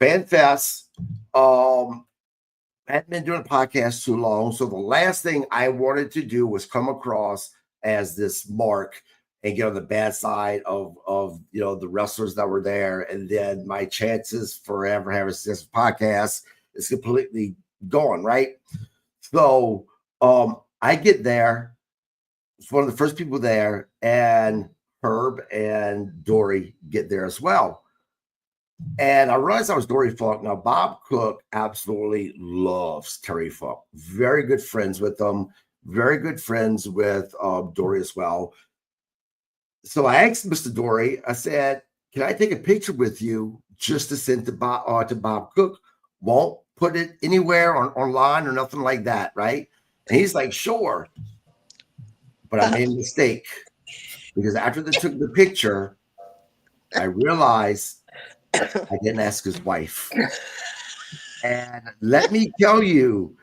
FanFest, hadn't been doing a podcast too long, so the last thing I wanted to do was come across as this mark and get on the bad side of the wrestlers that were there, and then my chances for ever having a successful podcast is completely gone, right? So I get there. It's one of the first people there, and Herb and Dory get there as well. And I realized I was Dory Funk. Now, Bob Cook absolutely loves Terry Funk. Very good friends with them. Very good friends with Dory as well. So I asked Mr. Dory, I said, can I take a picture with you just to send to Bob Cook? Won't put it anywhere online or nothing like that, right? And he's like, sure. But I made a mistake, because after they took the picture, I realized I didn't ask his wife. And let me tell you,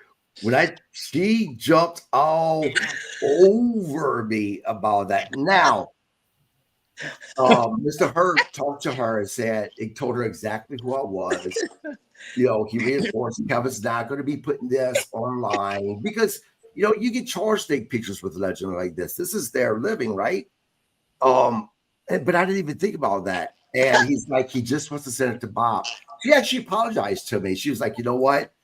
she jumped all over me about that. Now, Mr. Hurt talked to her and told her exactly who I was. He reinforced Kevin's not going to be putting this online, because you get charged to take pictures with a legend like this. This is their living, right? But I didn't even think about that. And he's like, he just wants to send it to Bob. She actually apologized to me. She was like, you know what?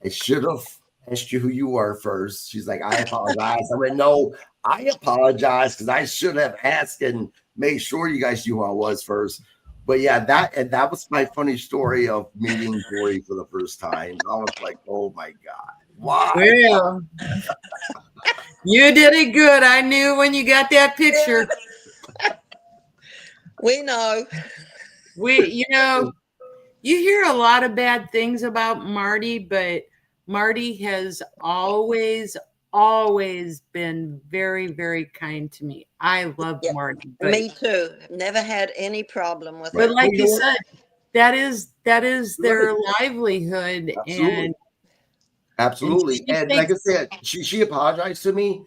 I should have asked you who you were first. She's like, I apologize. I went, no, I apologize, because I should have asked and made sure you guys knew who I was first. But yeah, that was my funny story of meeting Dory for the first time. I was like, oh my God. Why? Well, you did it good. I knew when you got that picture. We know. You hear a lot of bad things about Marty, but Marty has always been very, very kind to me. I love Marty. Me too. Never had any problem with it. But like you said, that is their livelihood. Absolutely. And like I said, she apologized to me,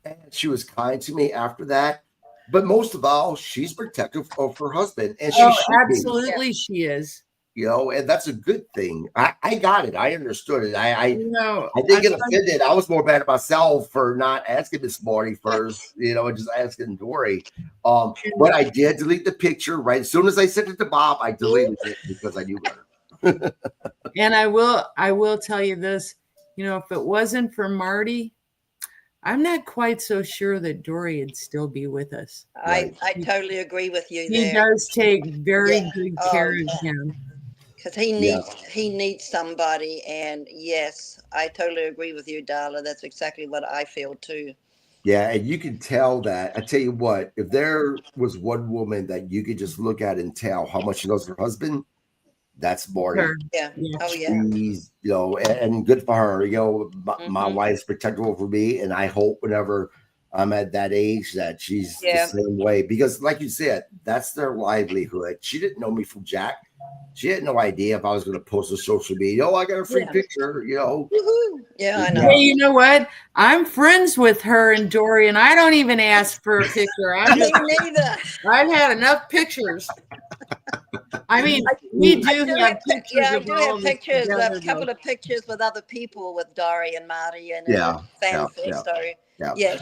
and she was kind to me after that. but most of all, she's protective of her husband, and she Oh, should be. absolutely, she is. And that's a good thing. I got it. I understood it. I No, didn't get offended. I was more mad at myself for not asking Miss Marty first, and just asking Dory. But I did delete the picture right as soon as I sent it to Bob. I deleted it because I knew better. And I will tell you this, if it wasn't for Marty, I'm not quite so sure that Dory would still be with us. I totally agree with you He there. does take very good care of him. Because he needs somebody. And yes, I totally agree with you, Darla. That's exactly what I feel too. Yeah, and you can tell that. I tell you what, if there was one woman that you could just look at and tell how much she loves her husband, that's Marty. Sure. Yeah. Oh yeah. She's, and good for her. My wife's protective over me, and I hope whenever I'm at that age that she's the same way. Because, like you said, that's their livelihood. She didn't know me from Jack. She had no idea if I was going to post on social media. I got a free picture. Woo-hoo. Yeah, I know. Hey, you know what? I'm friends with her and Dory, and I don't even ask for a picture. Me neither. I've had enough pictures. I mean, we do have pictures. Yeah, I do have pictures. A couple of pictures with other people with Dory and Marty and fanfare. So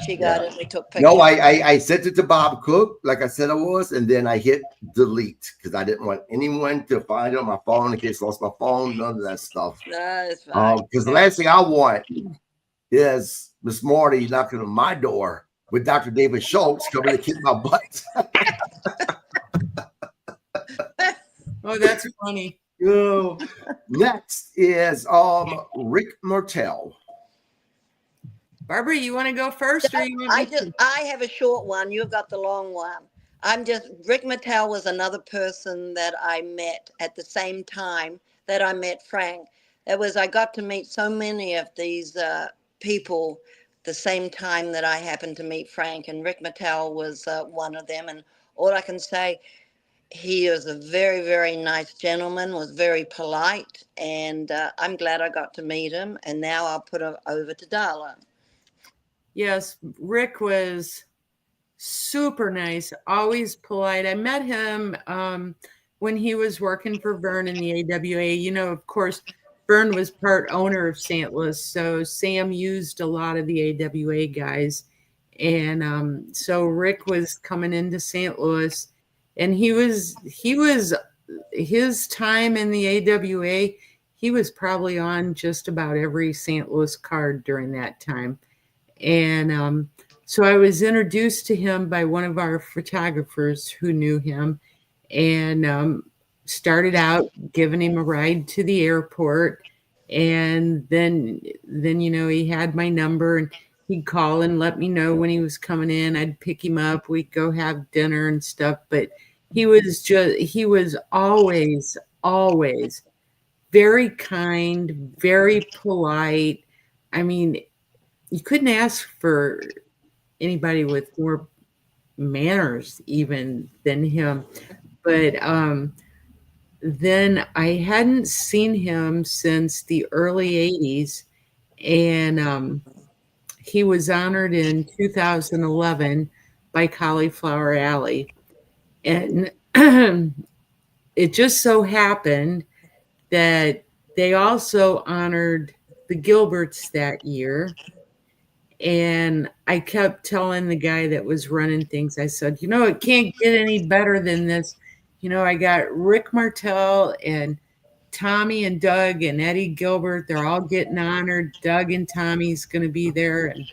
she got it. We took pictures. No, I sent it to Bob Cook, like I said I was, and then I hit delete because I didn't want anyone to find it on my phone in case I lost my phone. None of that stuff. No, it's fine. Because the last thing I want is Miss Marty knocking on my door with Dr. David Schultz coming to kick my butt. Oh, that's funny. Next is Rick Martel. Barbara, you want to go first, or you want me to? I have a short one. You've got the long one. Rick Martel was another person that I met at the same time that I met Frank. I got to meet so many of these people the same time that I happened to meet Frank, and Rick Martel was one of them. And all I can say, he was a very, very nice gentleman, was very polite, and I'm glad I got to meet him. And now I'll put him over to Darla. Yes, Rick was super nice, always polite. I met him when he was working for Vern in the AWA. Of course, Vern was part owner of St. Louis, so Sam used a lot of the AWA guys. And so Rick was coming into St. Louis, and his time in the AWA, he was probably on just about every St. Louis card during that time. And so I was introduced to him by one of our photographers who knew him, and started out giving him a ride to the airport. And then he had my number, and he'd call and let me know when he was coming in. I'd pick him up. We'd go have dinner and stuff. But he was always very kind, very polite. I mean, you couldn't ask for anybody with more manners even than him. But then I hadn't seen him since the early 80s. And he was honored in 2011 by Cauliflower Alley. And it just so happened that they also honored the Gilberts that year. And I kept telling the guy that was running things, I said, it can't get any better than this. I got Rick Martel and Tommy and Doug and Eddie Gilbert. They're all getting honored. Doug and Tommy's going to be there. And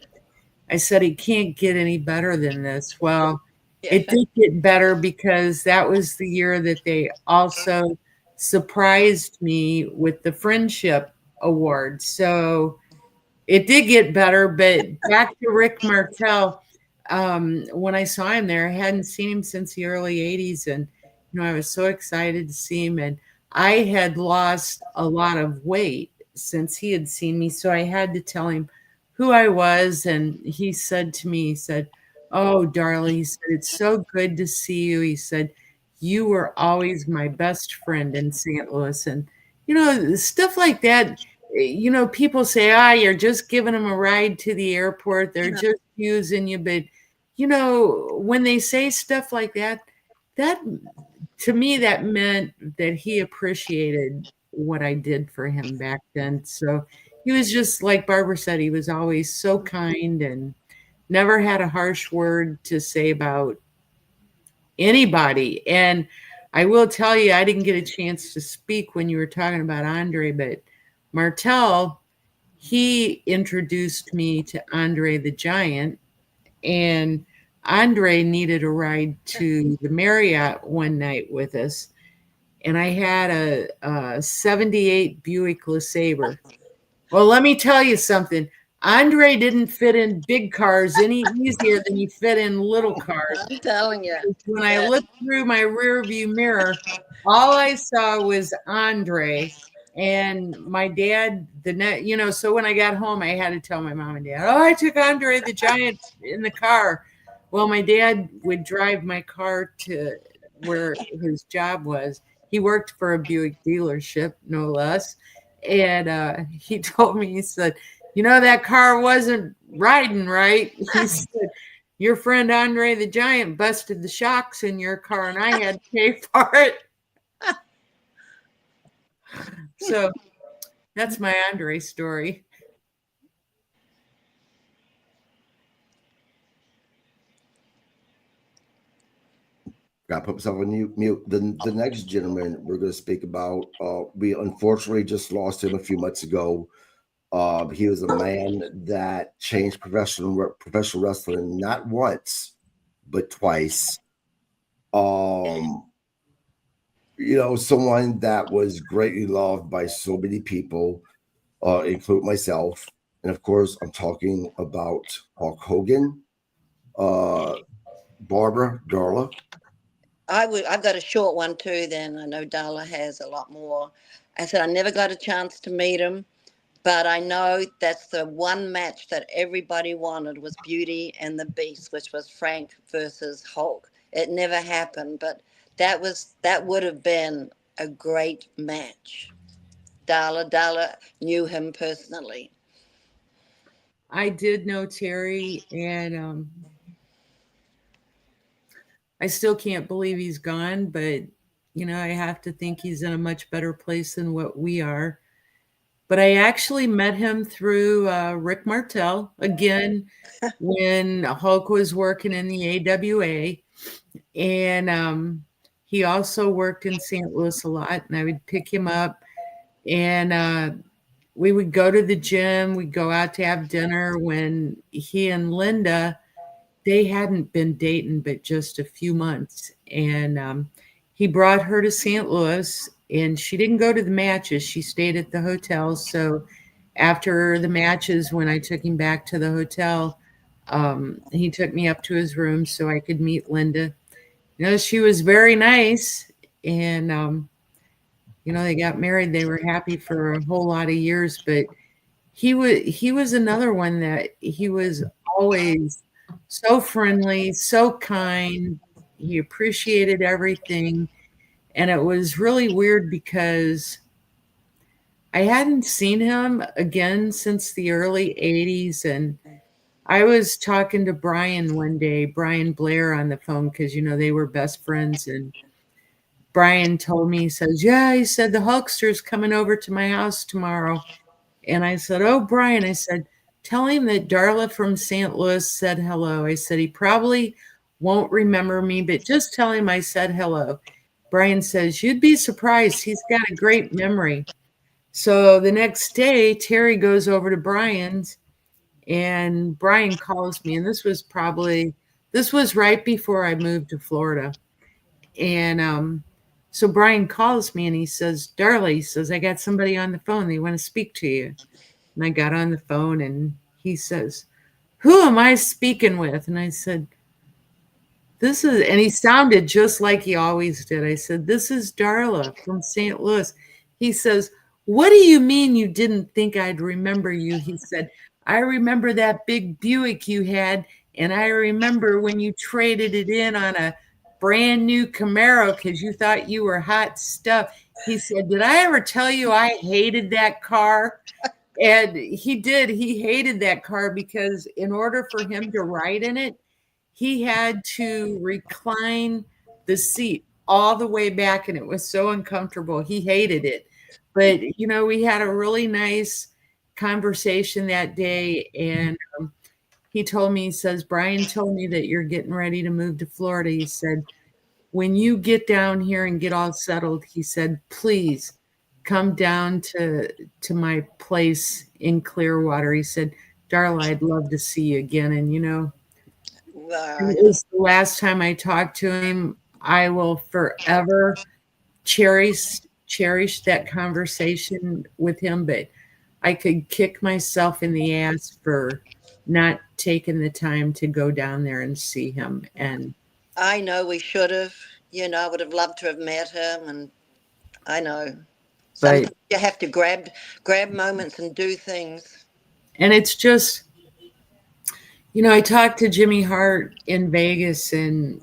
I said, it can't get any better than this. Well, it did get better because that was the year that they also surprised me with the Friendship Award. So it did get better. But back to Rick Martel, when I saw him there, I hadn't seen him since the early 80s. And, I was so excited to see him. And I had lost a lot of weight since he had seen me. So I had to tell him who I was. And he said to me, "Oh, Darla," he said, "it's so good to see you." He said, "You were always my best friend in St. Louis." And, stuff like that. People say, you're just giving them a ride to the airport. They're just using you. But when they say stuff like that, that to me, that meant that he appreciated what I did for him back then. So he was just like Barbara said, he was always so kind and never had a harsh word to say about anybody. And I will tell you, I didn't get a chance to speak when you were talking about Andre, but Martel, he introduced me to Andre the Giant, and Andre needed a ride to the Marriott one night with us. And I had a 78 Buick LeSabre. Well, let me tell you something. Andre didn't fit in big cars any easier than he fit in little cars. I'm telling you. When I looked through my rear view mirror, all I saw was Andre. And my dad, so when I got home, I had to tell my mom and dad, oh, I took Andre the Giant in the car. Well, my dad would drive my car to where his job was. He worked for a Buick dealership, no less. And he told me, he said, that car wasn't riding right. He said, your friend Andre the Giant busted the shocks in your car and I had to pay for it. So that's my Andre story. Got to put myself on mute. The next gentleman we're going to speak about, we unfortunately just lost him a few months ago. He was a man that changed professional wrestling not once, but twice. Someone that was greatly loved by so many people, including myself. And of course, I'm talking about Hulk Hogan, Barbara, Darla. I've got a short one too. Then I know Darla has a lot more. I said I never got a chance to meet him, but I know that's the one match that everybody wanted was Beauty and the Beast, which was Frank versus Hulk. It never happened, but that would have been a great match. Darla knew him personally. I did know Terry, and I still can't believe he's gone, but I have to think he's in a much better place than what we are. But I actually met him through Rick Martel again when Hulk was working in the AWA, and he also worked in St. Louis a lot, and I would pick him up, and we would go to the gym. We'd go out to have dinner when he and Linda, they hadn't been dating but just a few months, and he brought her to St. Louis, and she didn't go to the matches. She stayed at the hotel. So after the matches, when I took him back to the hotel, he took me up to his room so I could meet Linda. She was very nice, and they got married. They were happy for a whole lot of years, but he was another one that he was always so friendly, so kind. He appreciated everything. And it was really weird because I hadn't seen him again since the early 80s. And I was talking to Brian one day, Brian Blair, on the phone, because, they were best friends. And Brian told me, he says, yeah, he said, the Hulkster's coming over to my house tomorrow. And I said, oh, Brian, I said, tell him that Darla from St. Louis said hello. I said, he probably won't remember me, but just tell him I said hello. Brian says, you'd be surprised. He's got a great memory. So the next day, Terry goes over to Brian's, and Brian calls me. And this was right before I moved to Florida. And so Brian calls me and he says, Darla, he says, I got somebody on the phone. They want to speak to you. And I got on the phone and he says, who am I speaking with? And I said, and he sounded just like he always did. I said, this is Darla from St. Louis. He says, what do you mean you didn't think I'd remember you? He said, I remember that big Buick you had, and I remember when you traded it in on a brand new Camaro because you thought you were hot stuff. He said, did I ever tell you I hated that car? And he did. He hated that car because in order for him to ride in it, he had to recline the seat all the way back, and it was so uncomfortable. He hated it. But, we had a really nice conversation that day, and he told me, he says, Brian told me that you're getting ready to move to Florida. He said, when you get down here and get all settled, he said, please come down to my place in Clearwater. He said, Darla, I'd love to see you again. And, it was the last time I talked to him. I will forever cherish that conversation with him, but I could kick myself in the ass for not taking the time to go down there and see him. And I know we should have, I would have loved to have met him, and I know sometimes you have to grab moments and do things. And it's just, I talked to Jimmy Hart in Vegas, and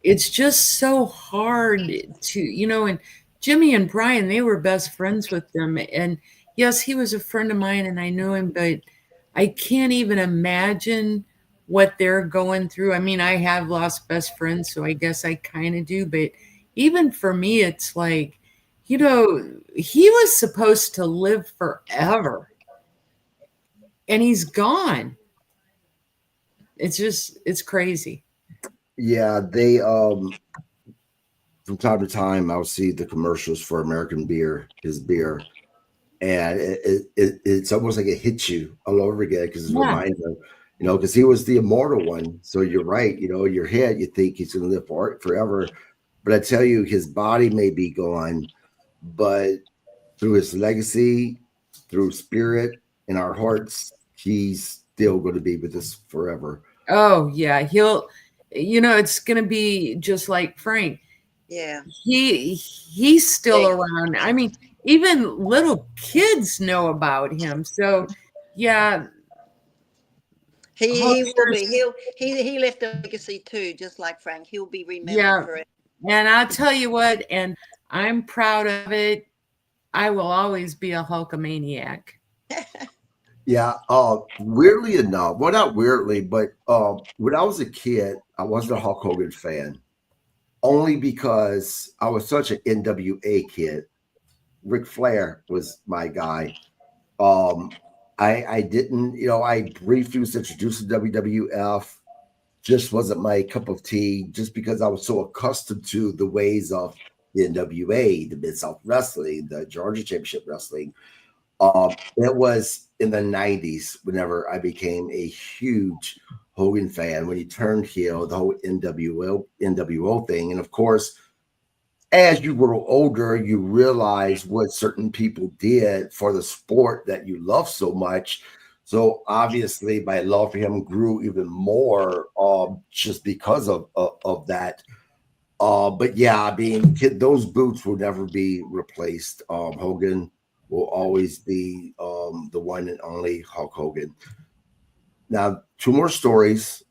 it's just so hard to, and Jimmy and Brian, they were best friends with them. And yes, he was a friend of mine and I knew him, but I can't even imagine what they're going through. I mean, I have lost best friends, so I guess I kind of do. But even for me, it's like, he was supposed to live forever and he's gone. It's crazy. Yeah, they from time to time I'll see the commercials for American beer, his beer, and it's almost like it hits you all over again because it's reminding them, because he was the immortal one. So you're right, in your head you think he's going to live forever, but I tell you, his body may be gone, but through his legacy, through spirit in our hearts, he's still going to be with us forever. Oh yeah, it's going to be just like Frank. Yeah. He's still around. I mean, even little kids know about him. So yeah. He will be. He left a legacy too, just like Frank. He'll be remembered forever. And I'll tell you what, and I'm proud of it. I will always be a Hulkamaniac. Yeah, weirdly enough, well, not weirdly, but when I was a kid, I wasn't a Hulk Hogan fan, only because I was such an NWA kid. Ric Flair was my guy. I didn't, I briefly was introduced to WWF, just wasn't my cup of tea, just because I was so accustomed to the ways of the NWA, the Mid-South Wrestling, the Georgia Championship Wrestling. It was in the 90s whenever I became a huge Hogan fan, when he turned heel, the whole NWO thing. And of course, as you grow older, you realize what certain people did for the sport that you love so much. So obviously my love for him grew even more just because of that. But yeah, I mean, those boots will never be replaced. Hogan will always be the one and only Hulk Hogan. Now, two more stories,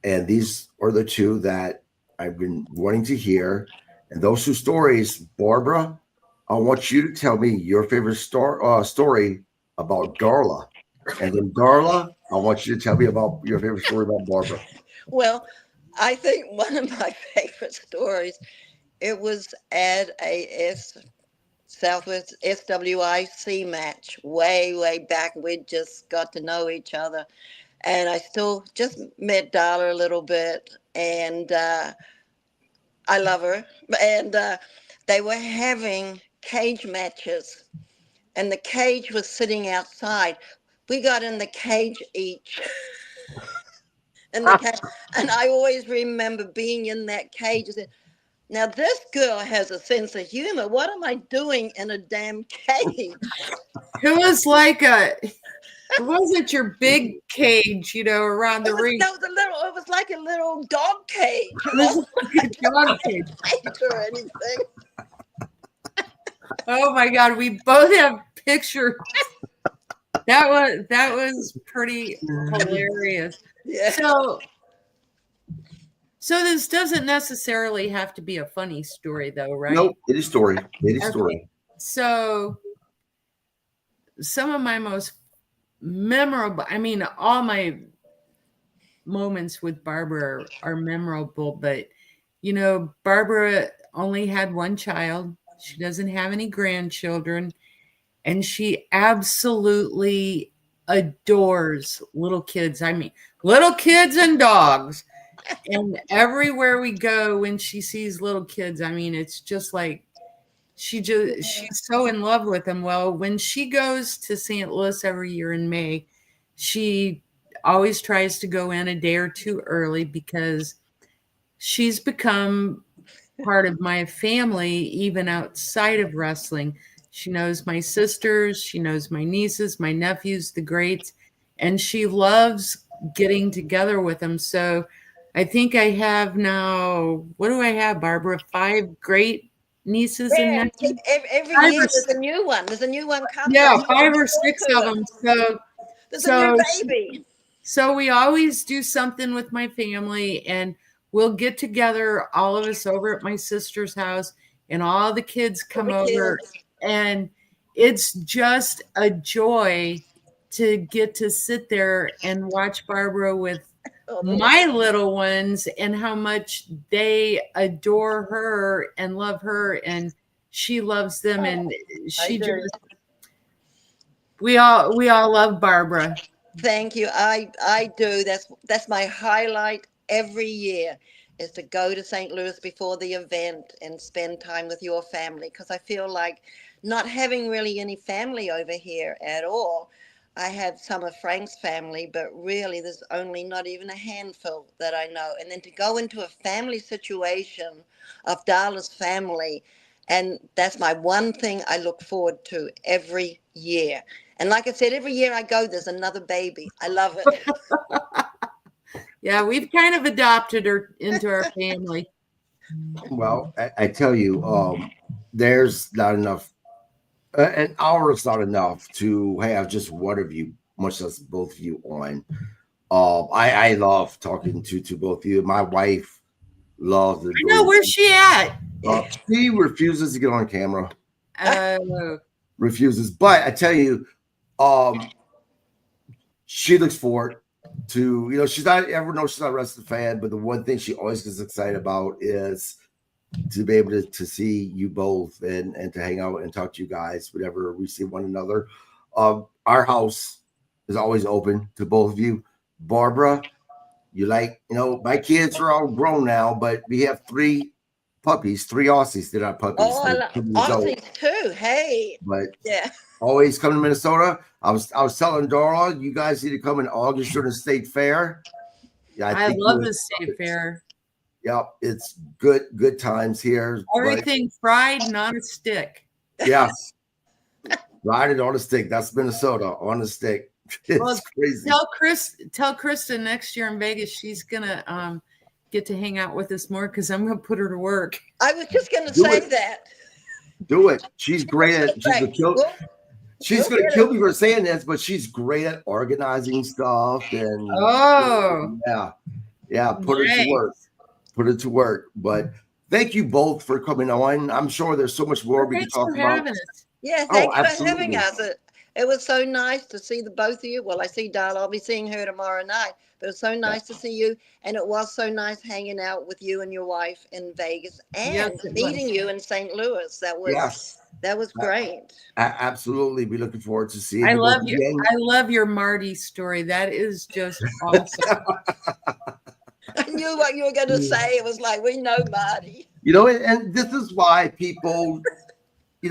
and these are the two that I've been wanting to hear. And those two stories, Barbara, I want you to tell me your favorite story about Darla. And then Darla, I want you to tell me about your favorite story about Barbara. Well, I think one of my favorite stories, it was at a Southwest SWIC match way back. We just got to know each other, and I still just met Darla a little bit, and I love her. And they were having cage matches, and the cage was sitting outside. We got in the cage each. And I always remember being in that cage and said, now this girl has a sense of humor. What am I doing in a damn cage? It was like it wasn't your big cage, around the ring. It was like a little dog cage. It was like a dog cage. Or anything. Oh my God, we both have pictures. That was pretty hilarious. Yeah. So this doesn't necessarily have to be a funny story, though, right? Nope, it is story. It is story. So some of my most memorable, I mean, all my moments with Barbara are memorable, but Barbara only had one child. She doesn't have any grandchildren, and she absolutely adores little kids. I mean, little kids and dogs. And everywhere we go, when she sees little kids, I mean, it's just like she's so in love with them. Well, when she goes to St. Louis every year in May, she always tries to go in a day or two early because she's become part of my family, even outside of wrestling. She knows my sisters, she knows my nieces, my nephews, the greats, and she loves getting together with them. So I think I have now, what do I have, Barbara? 5 great nieces and Yeah, nephews? every 5 year or there's a new one. There's a new one coming. Yeah, So 5 or look 6 forward of to them. it. There's a new baby. So we always do something with my family, and we'll get together, all of us over at my sister's house, and all the kids come over, and it's just a joy to get to sit there and watch Barbara with my little ones and how much they adore her and love her, and she loves them, and we all love Barbara. Thank you. I do. That's my highlight every year, is to go to St. Louis before the event and spend time with your family, because I feel like not having really any family over here at all. I have some of Frank's family, but really there's only not even a handful that I know. And then to go into a family situation of Darla's family, and that's my one thing I look forward to every year. And like I said, every year I go, there's another baby. I love it. Yeah, we've kind of adopted her into our family. Well, I tell you, there's not enough. An hour is not enough to have just one of you, much less both of you on. I love talking to both of you. My wife loves it. I know, where's she at? She refuses to get on camera. Oh. Refuses, but I tell you, she looks forward to, she's not a wrestling fan, but the one thing she always gets excited about is to be able to see you both and to hang out and talk to you guys whenever we see one another. Our house is always open to both of you. Barbara, my kids are all grown now, but we have 3 puppies, 3 Aussies that are puppies. Oh, I love Aussies too. Hey, but yeah, always come to Minnesota. I was telling Darla, you guys need to come in August during the state fair. Yeah, I love the state fair. Yep, it's good times here. Everything fried, not a stick. Yes, fried it on a stick. That's Minnesota on a stick. It's crazy. Tell Krista next year in Vegas she's gonna get to hang out with us more, because I'm gonna put her to work. I was just gonna say that. Do it. She's great at. She's gonna kill me for saying this, but she's great at organizing stuff and. Yeah. Put it to work. But thank you both for coming on. I'm sure there's so much more we can talk about. Yeah, thanks for having us. It was so nice to see the both of you. Well, I see Darla. I'll be seeing her tomorrow night. But it was so nice to see you. And it was so nice hanging out with you and your wife in Vegas and meeting you in St. Louis. That was great. Absolutely. Be looking forward to seeing you. I love your Marty story. That is just awesome. I knew what you were going to say. It was like, we know Marty. And this is why people,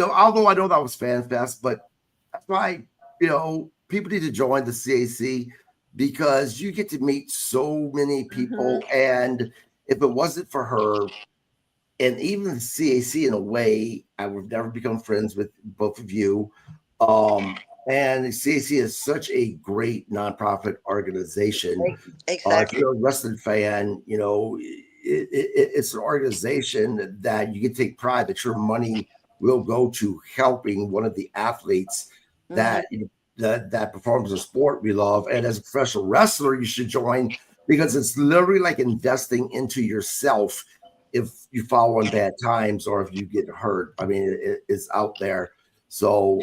although I know that was Fan Fest, but that's why, people need to join the CAC, because you get to meet so many people. Mm-hmm. And if it wasn't for her, and even the CAC, in a way, I would have never become friends with both of you. And the CAC is such a great nonprofit organization. Exactly. If you're a wrestling fan, it's an organization that you can take pride that your money will go to helping one of the athletes that that performs a sport we love. And as a professional wrestler, you should join, because it's literally like investing into yourself if you fall on bad times or if you get hurt. I mean, it's out there. So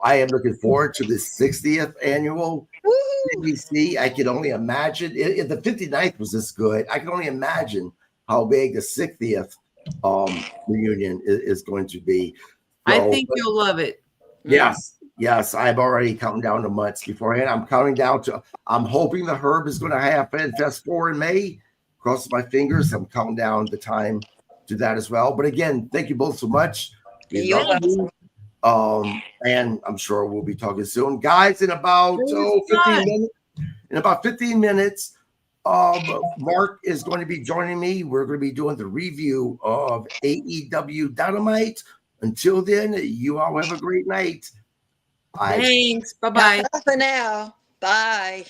I am looking forward to the 60th annual Woo! ABC. I can only imagine if the 59th was this good. I can only imagine how big the 60th reunion is going to be. I think you'll love it. Yes, I'm already counting down the months beforehand. I'm counting down to. I'm hoping the Herb is going to have Fest 4 in May. Cross my fingers. I'm counting down the time to that as well. But again, thank you both so much. We love you. And I'm sure we'll be talking soon, guys. In about 15 minutes. In about 15 minutes, Mark is going to be joining me. We're going to be doing the review of AEW Dynamite. Until then, you all have a great night. Bye. Thanks. Bye-bye. For now. Bye.